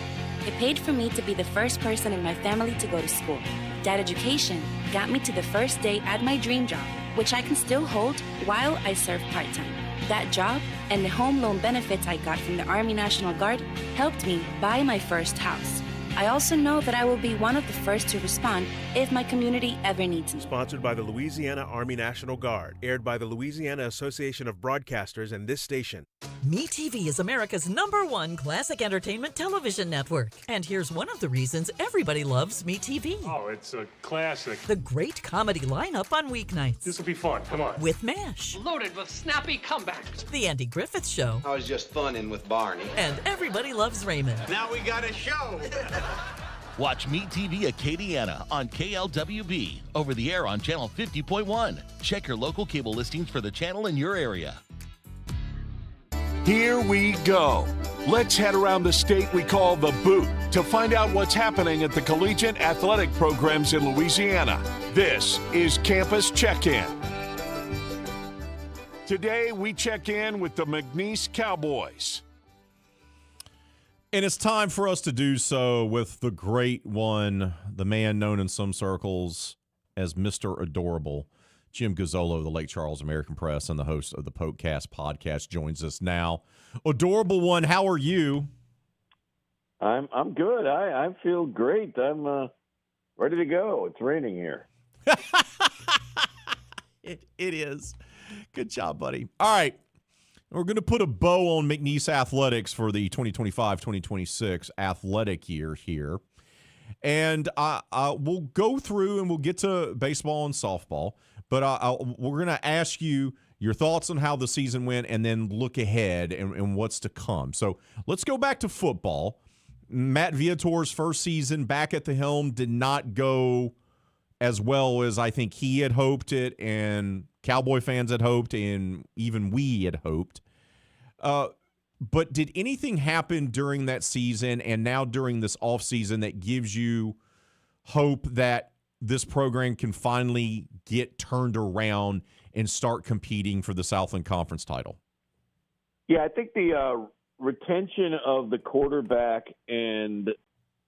It paid for me to be the first person in my family to go to school. That education got me to the first day at my dream job, which I can still hold while I serve part-time. That job and the home loan benefits I got from the Army National Guard helped me buy my first house. I also know that I will be one of the first to respond if my community ever needs me.
Sponsored by the Louisiana Army National Guard. Aired by the Louisiana Association of Broadcasters and this station.
MeTV is America's #1 classic entertainment television network. And here's one of the reasons everybody loves MeTV.
Oh, it's a classic.
The great comedy lineup on weeknights.
This will be fun. Come on.
With Meche.
Loaded with snappy comebacks.
The Andy Griffith Show.
I was just funning with Barney.
And Everybody Loves Raymond.
Now we got a show.
Watch MeTV Acadiana on KLWB, over the air on Channel 50.1. Check your local cable listings for the channel in your area.
Here we go. Let's head around the state we call the Boot to find out what's happening at the collegiate athletic programs in Louisiana. This is Campus Check-In. Today we check in with the McNeese Cowboys.
And it's time for us to do so with the great one, the man known in some circles as Mr. Adorable. Jim Gazzolo of the Lake Charles American Press and the host of the Pokecast podcast joins us now. Adorable one, how are you?
I'm good. I feel great. I'm ready to go. It's raining here.
It is. Good job, buddy. All right. We're going to put a bow on McNeese Athletics for the 2025-2026 athletic year here. And we'll go through and we'll get to baseball and softball. But we're going to ask you your thoughts on how the season went and then look ahead and what's to come. So let's go back to football. Matt Viator's first season back at the helm did not go as well as I think he had hoped it and Cowboy fans had hoped and even we had hoped. But did anything happen during that season and now during this offseason that gives you hope that this program can finally get turned around and start competing for the Southland Conference title?
Yeah, I think the retention of the quarterback and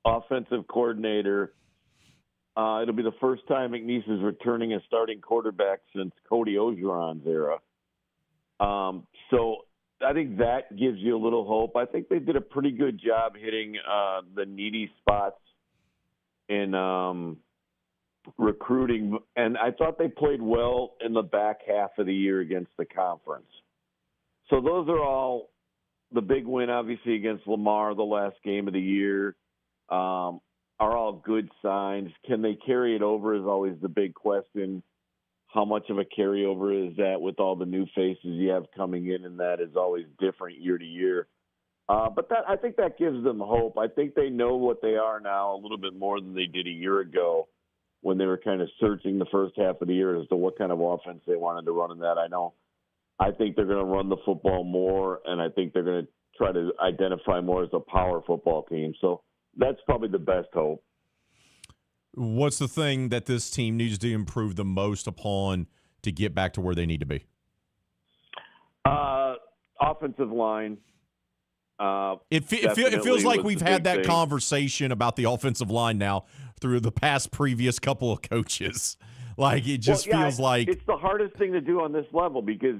offensive coordinator, it'll be the first time McNeese is returning a starting quarterback since Cody Ogeron's era. So I think that gives you a little hope. I think they did a pretty good job hitting the needy spots in recruiting, and I thought they played well in the back half of the year against the conference. So those are all the big win, obviously, against Lamar, the last game of the year, are all good signs. Can they carry it over is always the big question. How much of a carryover is that with all the new faces you have coming in, and that is always different year to year. But I think that gives them hope. I think they know what they are now a little bit more than they did a year ago when they were kind of searching the first half of the year as to what kind of offense they wanted to run in that. I think they're going to run the football more, and I think they're going to try to identify more as a power football team. So that's probably the best hope.
What's the thing that this team needs to improve the most upon to get back to where they need to be?
Offensive line.
It feels like we've had that conversation about the offensive line now through the past previous couple of coaches. Like, it just feels like
it's the hardest thing to do on this level because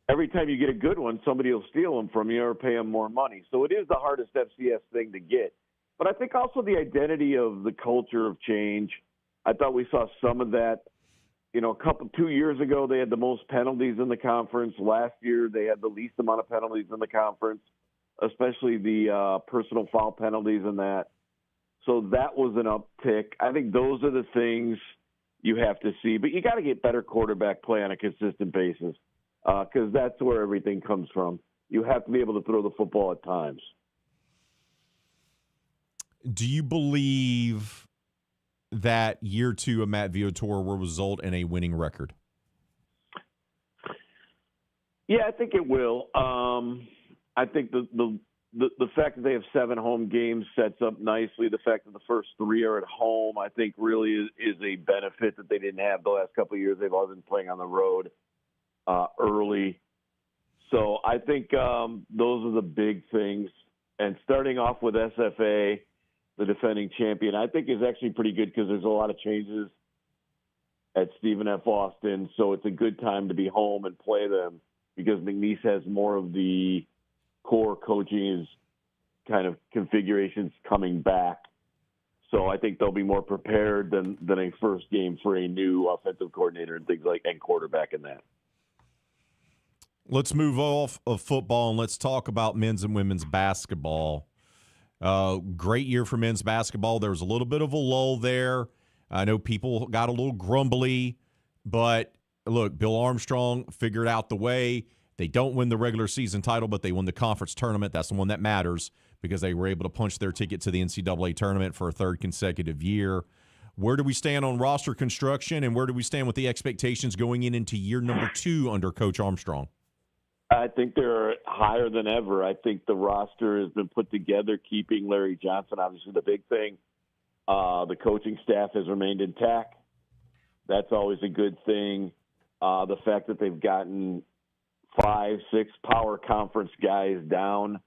every time you get a good one, somebody will steal them from you or pay them more money. So it is the hardest FCS thing to get. But I think also the identity of the culture of change. I thought we saw some of that. 2 years ago, they had the most penalties in the conference. Last year, they had the least amount of penalties in the conference, especially the personal foul penalties and that. So that was an uptick. I think those are the things you have to see. But you got to get better quarterback play on a consistent basis because that's where everything comes from. You have to be able to throw the football at times.
Do you believe that year 2 of Matt Viator will result in a winning record?
Yeah, I think it will. I think the fact that they have 7 home games sets up nicely. The fact that the first 3 are at home, I think, really is a benefit that they didn't have the last couple of years. They've all been playing on the road early. So I think those are the big things. And starting off with SFA, the defending champion, I think is actually pretty good because there's a lot of changes at Stephen F. Austin. So it's a good time to be home and play them because McNeese has more of the core coaching kind of configurations coming back. So I think they'll be more prepared than a first game for a new offensive coordinator and things like and quarterback in that.
Let's move off of football and let's talk about men's and women's basketball. Great year for men's basketball. There was a little bit of a lull there. I know people got a little grumbly, but look, Bill Armstrong figured out the way. They don't win the regular season title, but they won the conference tournament. That's the one that matters because they were able to punch their ticket to the NCAA tournament for a 3rd consecutive year. Where do we stand on roster construction, and where do we stand with the expectations going into year number 2 under Coach Armstrong?
I think they're higher than ever. I think the roster has been put together, keeping Larry Johnson, obviously the big thing. The coaching staff has remained intact. That's always a good thing. The fact that they've gotten 5, 6 power conference guys down,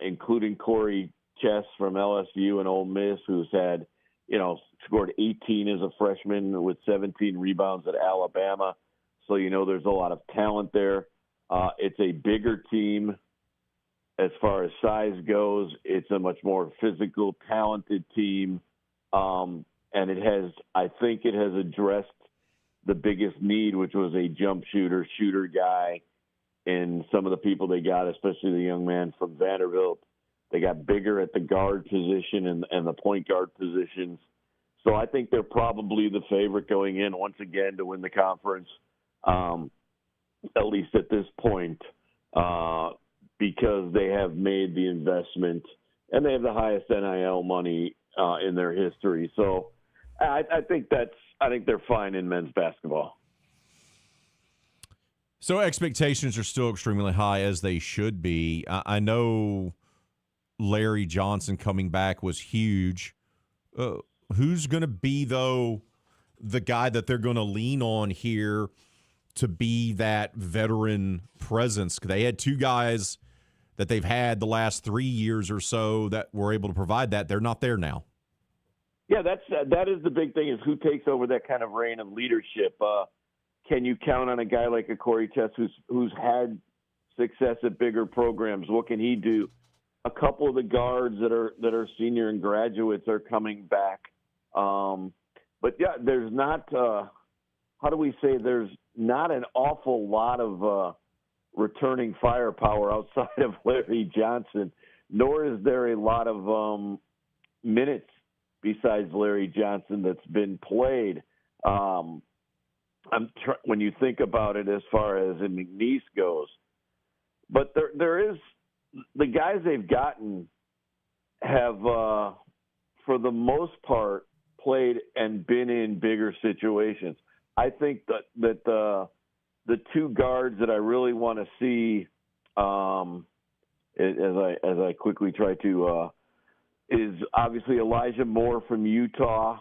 including Corey Chess from LSU and Ole Miss, who's had, scored 18 as a freshman with 17 rebounds at Alabama. So, there's a lot of talent there. It's a bigger team as far as size goes. It's a much more physical, talented team. And I think it has addressed the biggest need, which was a jump shooter guy in some of the people they got, especially the young man from Vanderbilt. They got bigger at the guard position and the point guard positions. So I think they're probably the favorite going in once again to win the conference. At least at this point, because they have made the investment and they have the highest NIL money in their history. So I think they're fine in men's basketball.
So expectations are still extremely high, as they should be. I know Larry Johnson coming back was huge. Who's going to be, though, the guy that they're going to lean on here to be that veteran presence? They had 2 guys that they've had the last 3 years or so that were able to provide that. They're not there now.
Yeah, that is the big thing, is who takes over that kind of reign of leadership. Can you count on a guy like a Corey Chess who's had success at bigger programs? What can he do? A couple of the guards that are senior and graduates are coming back. But yeah, there's not there's not an awful lot of returning firepower outside of Larry Johnson, nor is there a lot of minutes besides Larry Johnson that's been played. When you think about it as far as in McNeese goes. But there is the guys they've gotten have, for the most part, played and been in bigger situations. I think that the 2 guards that I really want to see as I quickly try to, is obviously Elijah Moore from Utah.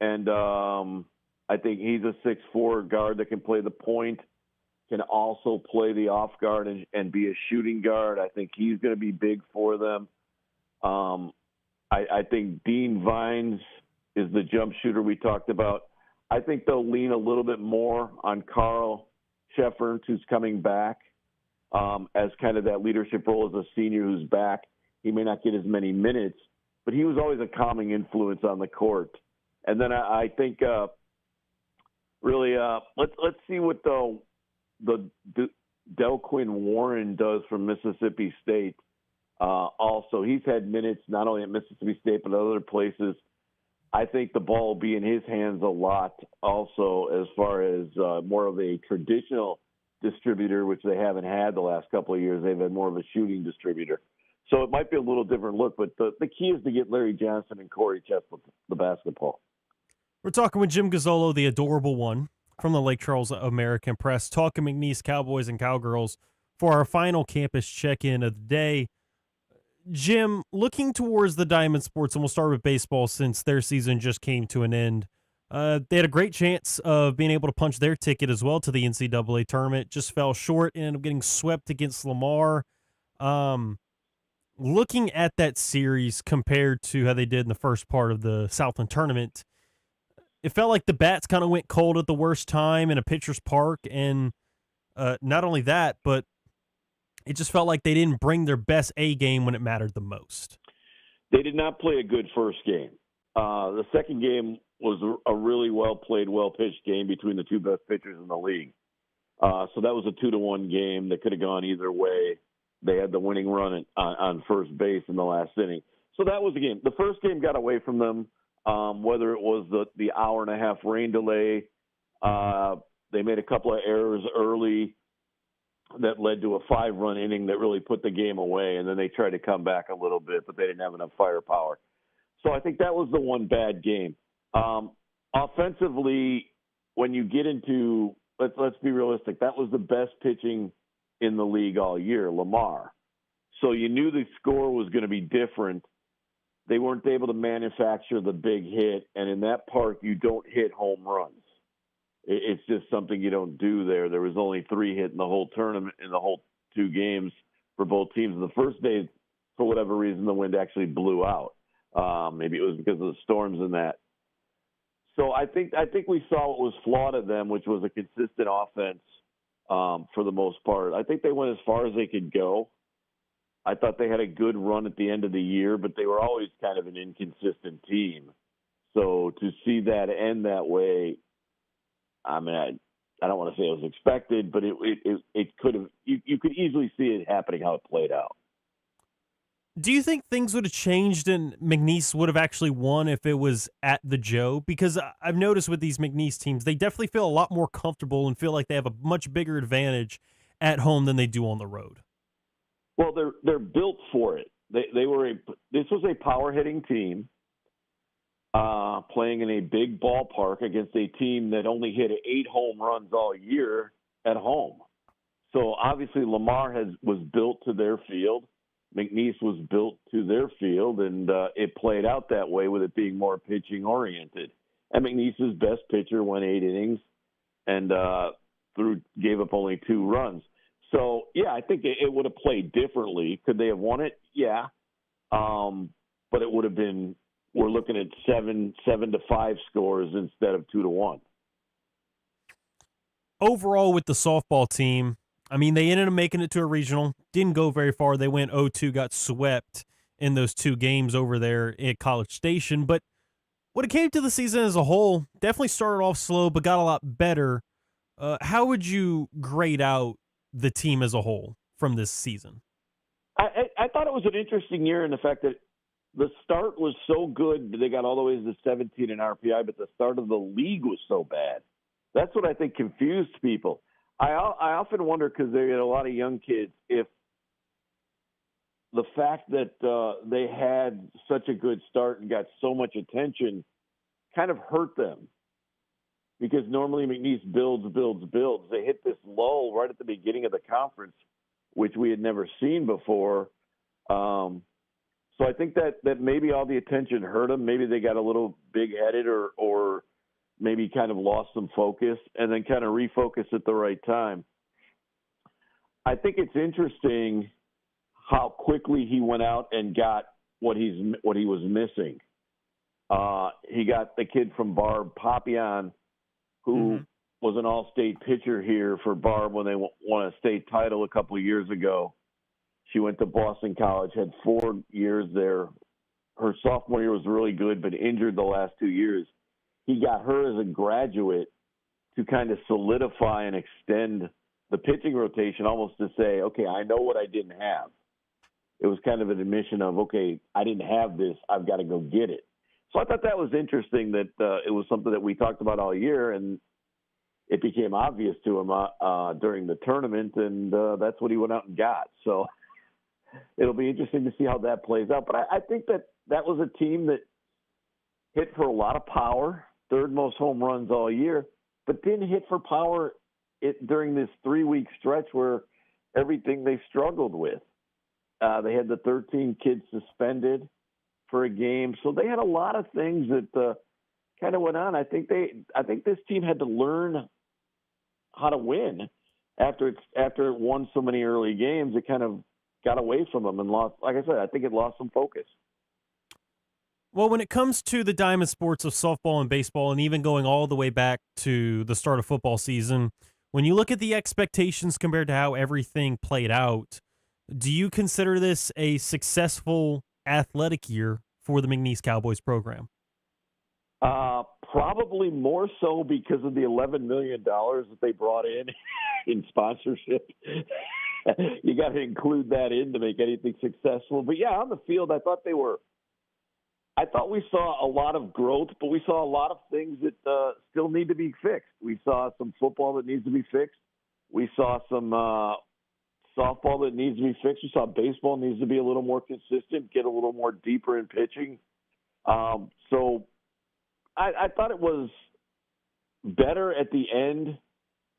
And I think he's a 6'4" guard that can play the point, can also play the off guard and be a shooting guard. I think he's going to be big for them. I think Dean Vines is the jump shooter we talked about. I think they'll lean a little bit more on Carl Shefferns, who's coming back, as kind of that leadership role as a senior who's back. He may not get as many minutes, but he was always a calming influence on the court. And then I think really let's see what the Delquin Warren does from Mississippi State. Also, he's had minutes not only at Mississippi State but other places. I think the ball will be in his hands a lot also, as far as more of a traditional distributor, which they haven't had the last couple of years. They've had more of a shooting distributor. So it might be a little different look, but the key is to get Larry Johnson and Corey Chestnut the basketball.
We're talking with Jim Gazzolo, the adorable one from the Lake Charles American Press, talking McNeese Cowboys and Cowgirls for our final campus check-in of the day. Jim, looking towards the Diamond Sports, and we'll start with baseball since their season just came to an end. They had a great chance of being able to punch their ticket as well to the NCAA tournament, just fell short and ended up getting swept against Lamar. Looking at that series compared to how they did in the first part of the Southland tournament, it felt like the bats kind of went cold at the worst time in a pitcher's park, and not only that, but it just felt like they didn't bring their best A game when it mattered the most.
They did not play a good first game. The second game was a really well-played, well-pitched game between the two best pitchers in the league. So that was a 2-1 game that could have gone either way. They had the winning run on first base in the last inning. So that was the game. The first game got away from them, whether it was the hour-and-a-half rain delay. They made a couple of errors early that led to a 5-run inning that really put the game away, and then they tried to come back a little bit, but they didn't have enough firepower. So I think that was the one bad game. Offensively, when you get into let's be realistic, that was the best pitching in the league all year, Lamar. So you knew the score was going to be different. They weren't able to manufacture the big hit, and in that park, you don't hit home runs. It's just something you don't do there. There was only 3 hit in the whole tournament, in the whole 2 games for both teams. The first day, for whatever reason, the wind actually blew out. Maybe it was because of the storms and that. So I think we saw what was flawed at them, which was a consistent offense for the most part. I think they went as far as they could go. I thought they had a good run at the end of the year, but they were always kind of an inconsistent team. So to see that end that way, I mean, I don't want to say it was expected, but it could have. You could easily see it happening how it played out.
Do you think things would have changed and McNeese would have actually won if it was at the Joe? Because I've noticed with these McNeese teams, they definitely feel a lot more comfortable and feel like they have a much bigger advantage at home than they do on the road.
Well, they're built for it. This was a power hitting team playing in a big ballpark against a team that only hit 8 home runs all year at home. So obviously Lamar was built to their field. McNeese was built to their field, and it played out that way with it being more pitching oriented. And McNeese's best pitcher went 8 innings and gave up only 2 runs. So, yeah, I think it would have played differently. Could they have won it? Yeah. But it would have been, we're looking at 7-5 scores instead of 2-1.
Overall, with the softball team, I mean, they ended up making it to a regional, didn't go very far. They went 0-2, got swept in those 2 games over there at College Station. But when it came to the season as a whole, definitely started off slow, but got a lot better. How would you grade out the team as a whole from this season?
I thought it was an interesting year in the fact that the start was so good. They got all the way to 17 in RPI, but the start of the league was so bad. That's what I think confused people. I often wonder, because they had a lot of young kids, if the fact that they had such a good start and got so much attention kind of hurt them. Because normally McNeese builds. They hit this lull right at the beginning of the conference which we had never seen before. So I think that maybe all the attention hurt them. Maybe they got a little big-headed or maybe kind of lost some focus and then kind of refocused at the right time. I think it's interesting how quickly he went out and got what he was missing. He got the kid from Barb, Papillon, who was an all-state pitcher here for Barb when they won a state title a couple of years ago. She went to Boston College, had 4 years there. Her sophomore year was really good, but injured the last 2 years. He got her as a graduate to kind of solidify and extend the pitching rotation, almost to say, okay, I know what I didn't have. It was kind of an admission of, okay, I didn't have this. I've got to go get it. So I thought that was interesting that it was something that we talked about all year, and it became obvious to him during the tournament, and that's what he went out and got. So it'll be interesting to see how that plays out. But I think that was a team that hit for a lot of power, third most home runs all year, but didn't hit for power during this 3-week stretch where everything they struggled with. They had the 13 kids suspended for a game. So they had a lot of things that kind of went on. I think this team had to learn how to win after it won so many early games. It kind of got away from them and lost. Like I said, I think it lost some focus.
Well, when it comes to the diamond sports of softball and baseball, and even going all the way back to the start of football season, when you look at the expectations compared to how everything played out, do you consider this a successful athletic year for the McNeese Cowboys program?
Probably more so because of the $11 million that they brought in sponsorship. You got to include that in to make anything successful. But yeah, on the field, I thought we saw a lot of growth, but we saw a lot of things that still need to be fixed. We saw some football that needs to be fixed. We saw some softball that needs to be fixed. We saw baseball needs to be a little more consistent, get a little more deeper in pitching. So I thought it was better at the end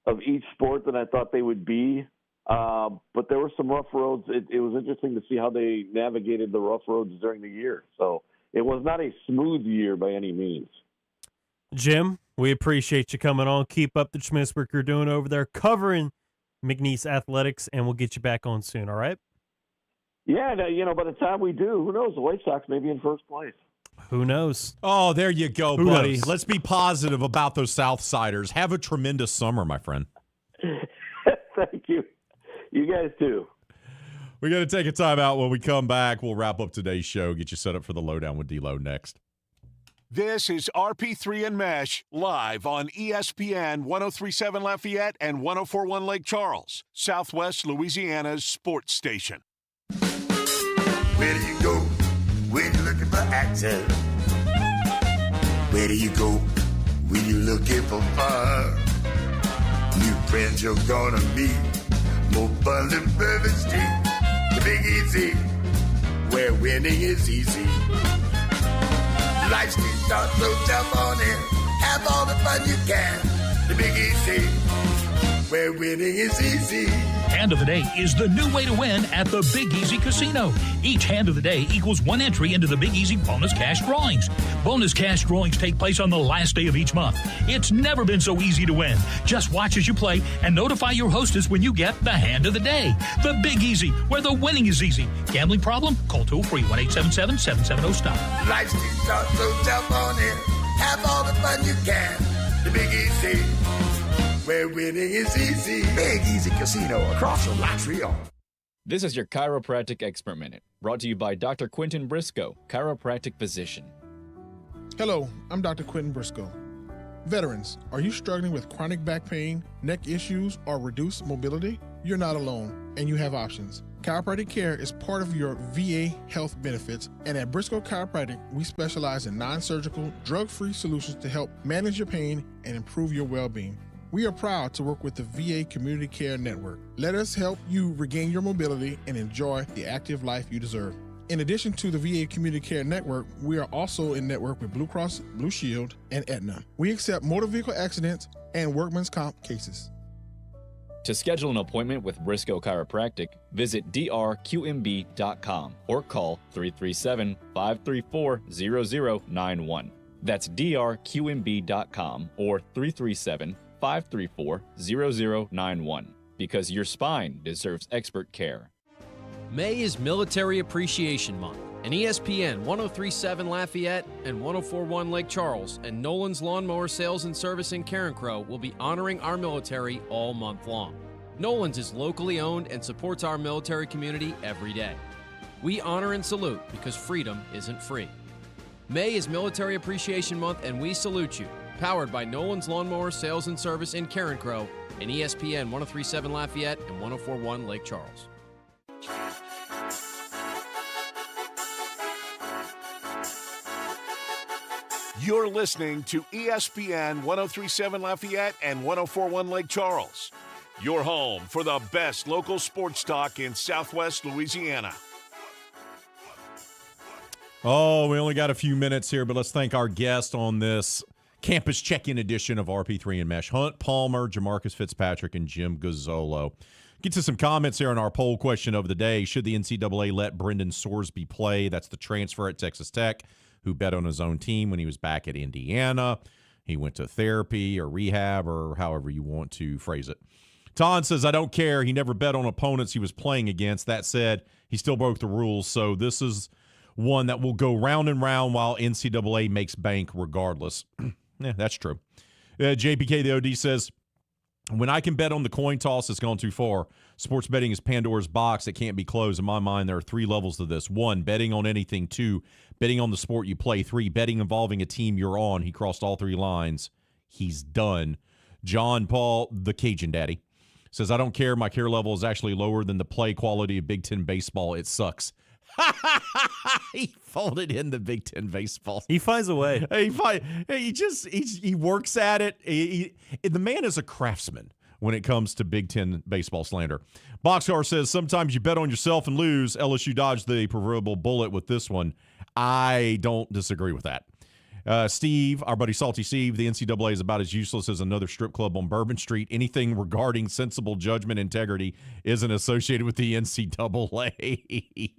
of each sport than I thought they would be. But there were some rough roads. It was interesting to see how they navigated the rough roads during the year. So it was not a smooth year by any means.
Jim, we appreciate you coming on. Keep up the tremendous work you're doing over there covering McNeese athletics, and we'll get you back on soon, all right?
Yeah, by the time we do, who knows? The White Sox may be in first place.
Who knows?
Oh, there you go,
Who
buddy.
knows?
Let's be positive about those Southsiders. Have a tremendous summer, my friend.
Thank you. You guys too.
We got to take a time out. When we come back, we'll wrap up today's show, get you set up for the Lowdown with D-Lo next.
This is RP3 and Meche live on ESPN 103.7 Lafayette and 104.1 Lake Charles, Southwest Louisiana's sports station.
Where do you go when you're looking for action? Where do you go when you're looking for fun? New friends you're gonna meet, more fun than Bourbon Street. The Big Easy, where winning is easy. Life's too short, so jump on in. Have all the fun you can. The Big Easy, where winning is easy.
Hand of the Day is the new way to win at the Big Easy Casino. Each Hand of the Day equals one entry into the Big Easy Bonus Cash Drawings. Bonus Cash Drawings take place on the last day of each month. It's never been so easy to win. Just watch as you play and notify your hostess when you get the Hand of the Day. The Big Easy, where the winning is easy. Gambling problem? Call toll-free 1-877-770-STOP.
Life's too short, so jump on in. Have all the fun you can. The Big Easy, where winning is easy. Big Easy Casino across from Montreal.
This is your Chiropractic Expert Minute, brought to you by Dr. Quentin Briscoe, chiropractic physician.
Hello, I'm Dr. Quentin Briscoe. Veterans, are you struggling with chronic back pain, neck issues, or reduced mobility? You're not alone, and you have options. Chiropractic care is part of your VA health benefits, and at Briscoe Chiropractic, we specialize in non-surgical, drug-free solutions to help manage your pain and improve your well-being. We are proud to work with the VA Community Care Network. Let us help you regain your mobility and enjoy the active life you deserve. In addition to the VA Community Care Network, we are also in network with Blue Cross, Blue Shield, and Aetna. We accept motor vehicle accidents and workman's comp cases.
To schedule an appointment with Briscoe Chiropractic, visit drqmb.com or call 337-534-0091. That's drqmb.com or 337-534-0091, because your spine deserves expert care.
May is Military Appreciation Month, and ESPN 1037 Lafayette and 1041 Lake Charles and Nolan's Lawnmower Sales and Service in Carencro will be honoring our military all month long. Nolan's is locally owned and supports our military community every day. We honor and salute because freedom isn't free. May is Military Appreciation Month, and we salute you. Powered by Nolan's Lawnmower Sales and Service in Carencro and ESPN 1037 Lafayette and 1041 Lake Charles.
You're listening to ESPN 1037 Lafayette and 1041 Lake Charles, your home for the best local sports talk in Southwest Louisiana.
Oh, we only got a few minutes here, but let's thank our guest on this campus check-in edition of RP3 and Meche. Hunt Palmer, Jamarcus Fitzpatrick, and Jim Gazzolo. Get to some comments here on our poll question of the day. Should the NCAA let Brendan Sorsby play? That's the transfer at Texas Tech, who bet on his own team when he was back at Indiana. He went to therapy or rehab or however you want to phrase it. Ton says, I don't care. He never bet on opponents he was playing against. That said, he still broke the rules. So this is one that will go round and round while NCAA makes bank regardless. Yeah, that's true. JPK the OD says, when I can bet on the coin toss, it's gone too far. Sports betting is Pandora's box that can't be closed. In my mind, there are three levels to this. 1, betting on anything. 2, betting on the sport you play. 3, betting involving a team you're on. He crossed all 3 lines. He's done. John Paul, the Cajun Daddy, says, I don't care. My care level is actually lower than the play quality of Big Ten baseball. It sucks. He folded in the Big Ten baseball.
He finds a way.
He works at it. The man is a craftsman when it comes to Big Ten baseball slander. Boxcar says, sometimes you bet on yourself and lose. LSU dodged the proverbial bullet with this one. I don't disagree with that. Steve, our buddy Salty Steve, the NCAA is about as useless as another strip club on Bourbon Street. Anything regarding sensible judgment integrity isn't associated with the NCAA.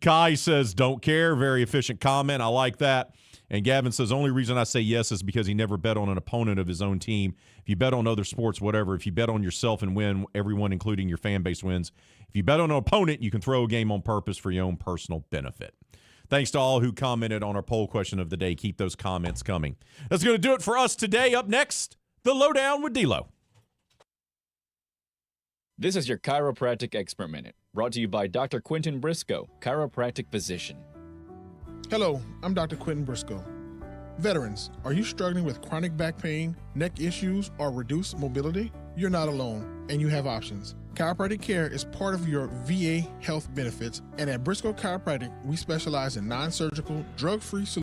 Kai says, don't care. Very efficient comment. I like that. And Gavin says, only reason I say yes is because he never bet on an opponent of his own team. If you bet on other sports, whatever. If you bet on yourself and win, everyone, including your fan base, wins. If you bet on an opponent, you can throw a game on purpose for your own personal benefit. Thanks to all who commented on our poll question of the day. Keep those comments coming. That's going to do it for us today. Up next, the Lowdown with D-Lo.
This is your Chiropractic Expert Minute, brought to you by Dr. Quentin Briscoe, chiropractic physician.
Hello, I'm Dr. Quentin Briscoe. Veterans, are you struggling with chronic back pain, neck issues, or reduced mobility? You're not alone, and you have options. Chiropractic care is part of your VA health benefits, and at Briscoe Chiropractic, we specialize in non-surgical, drug-free solutions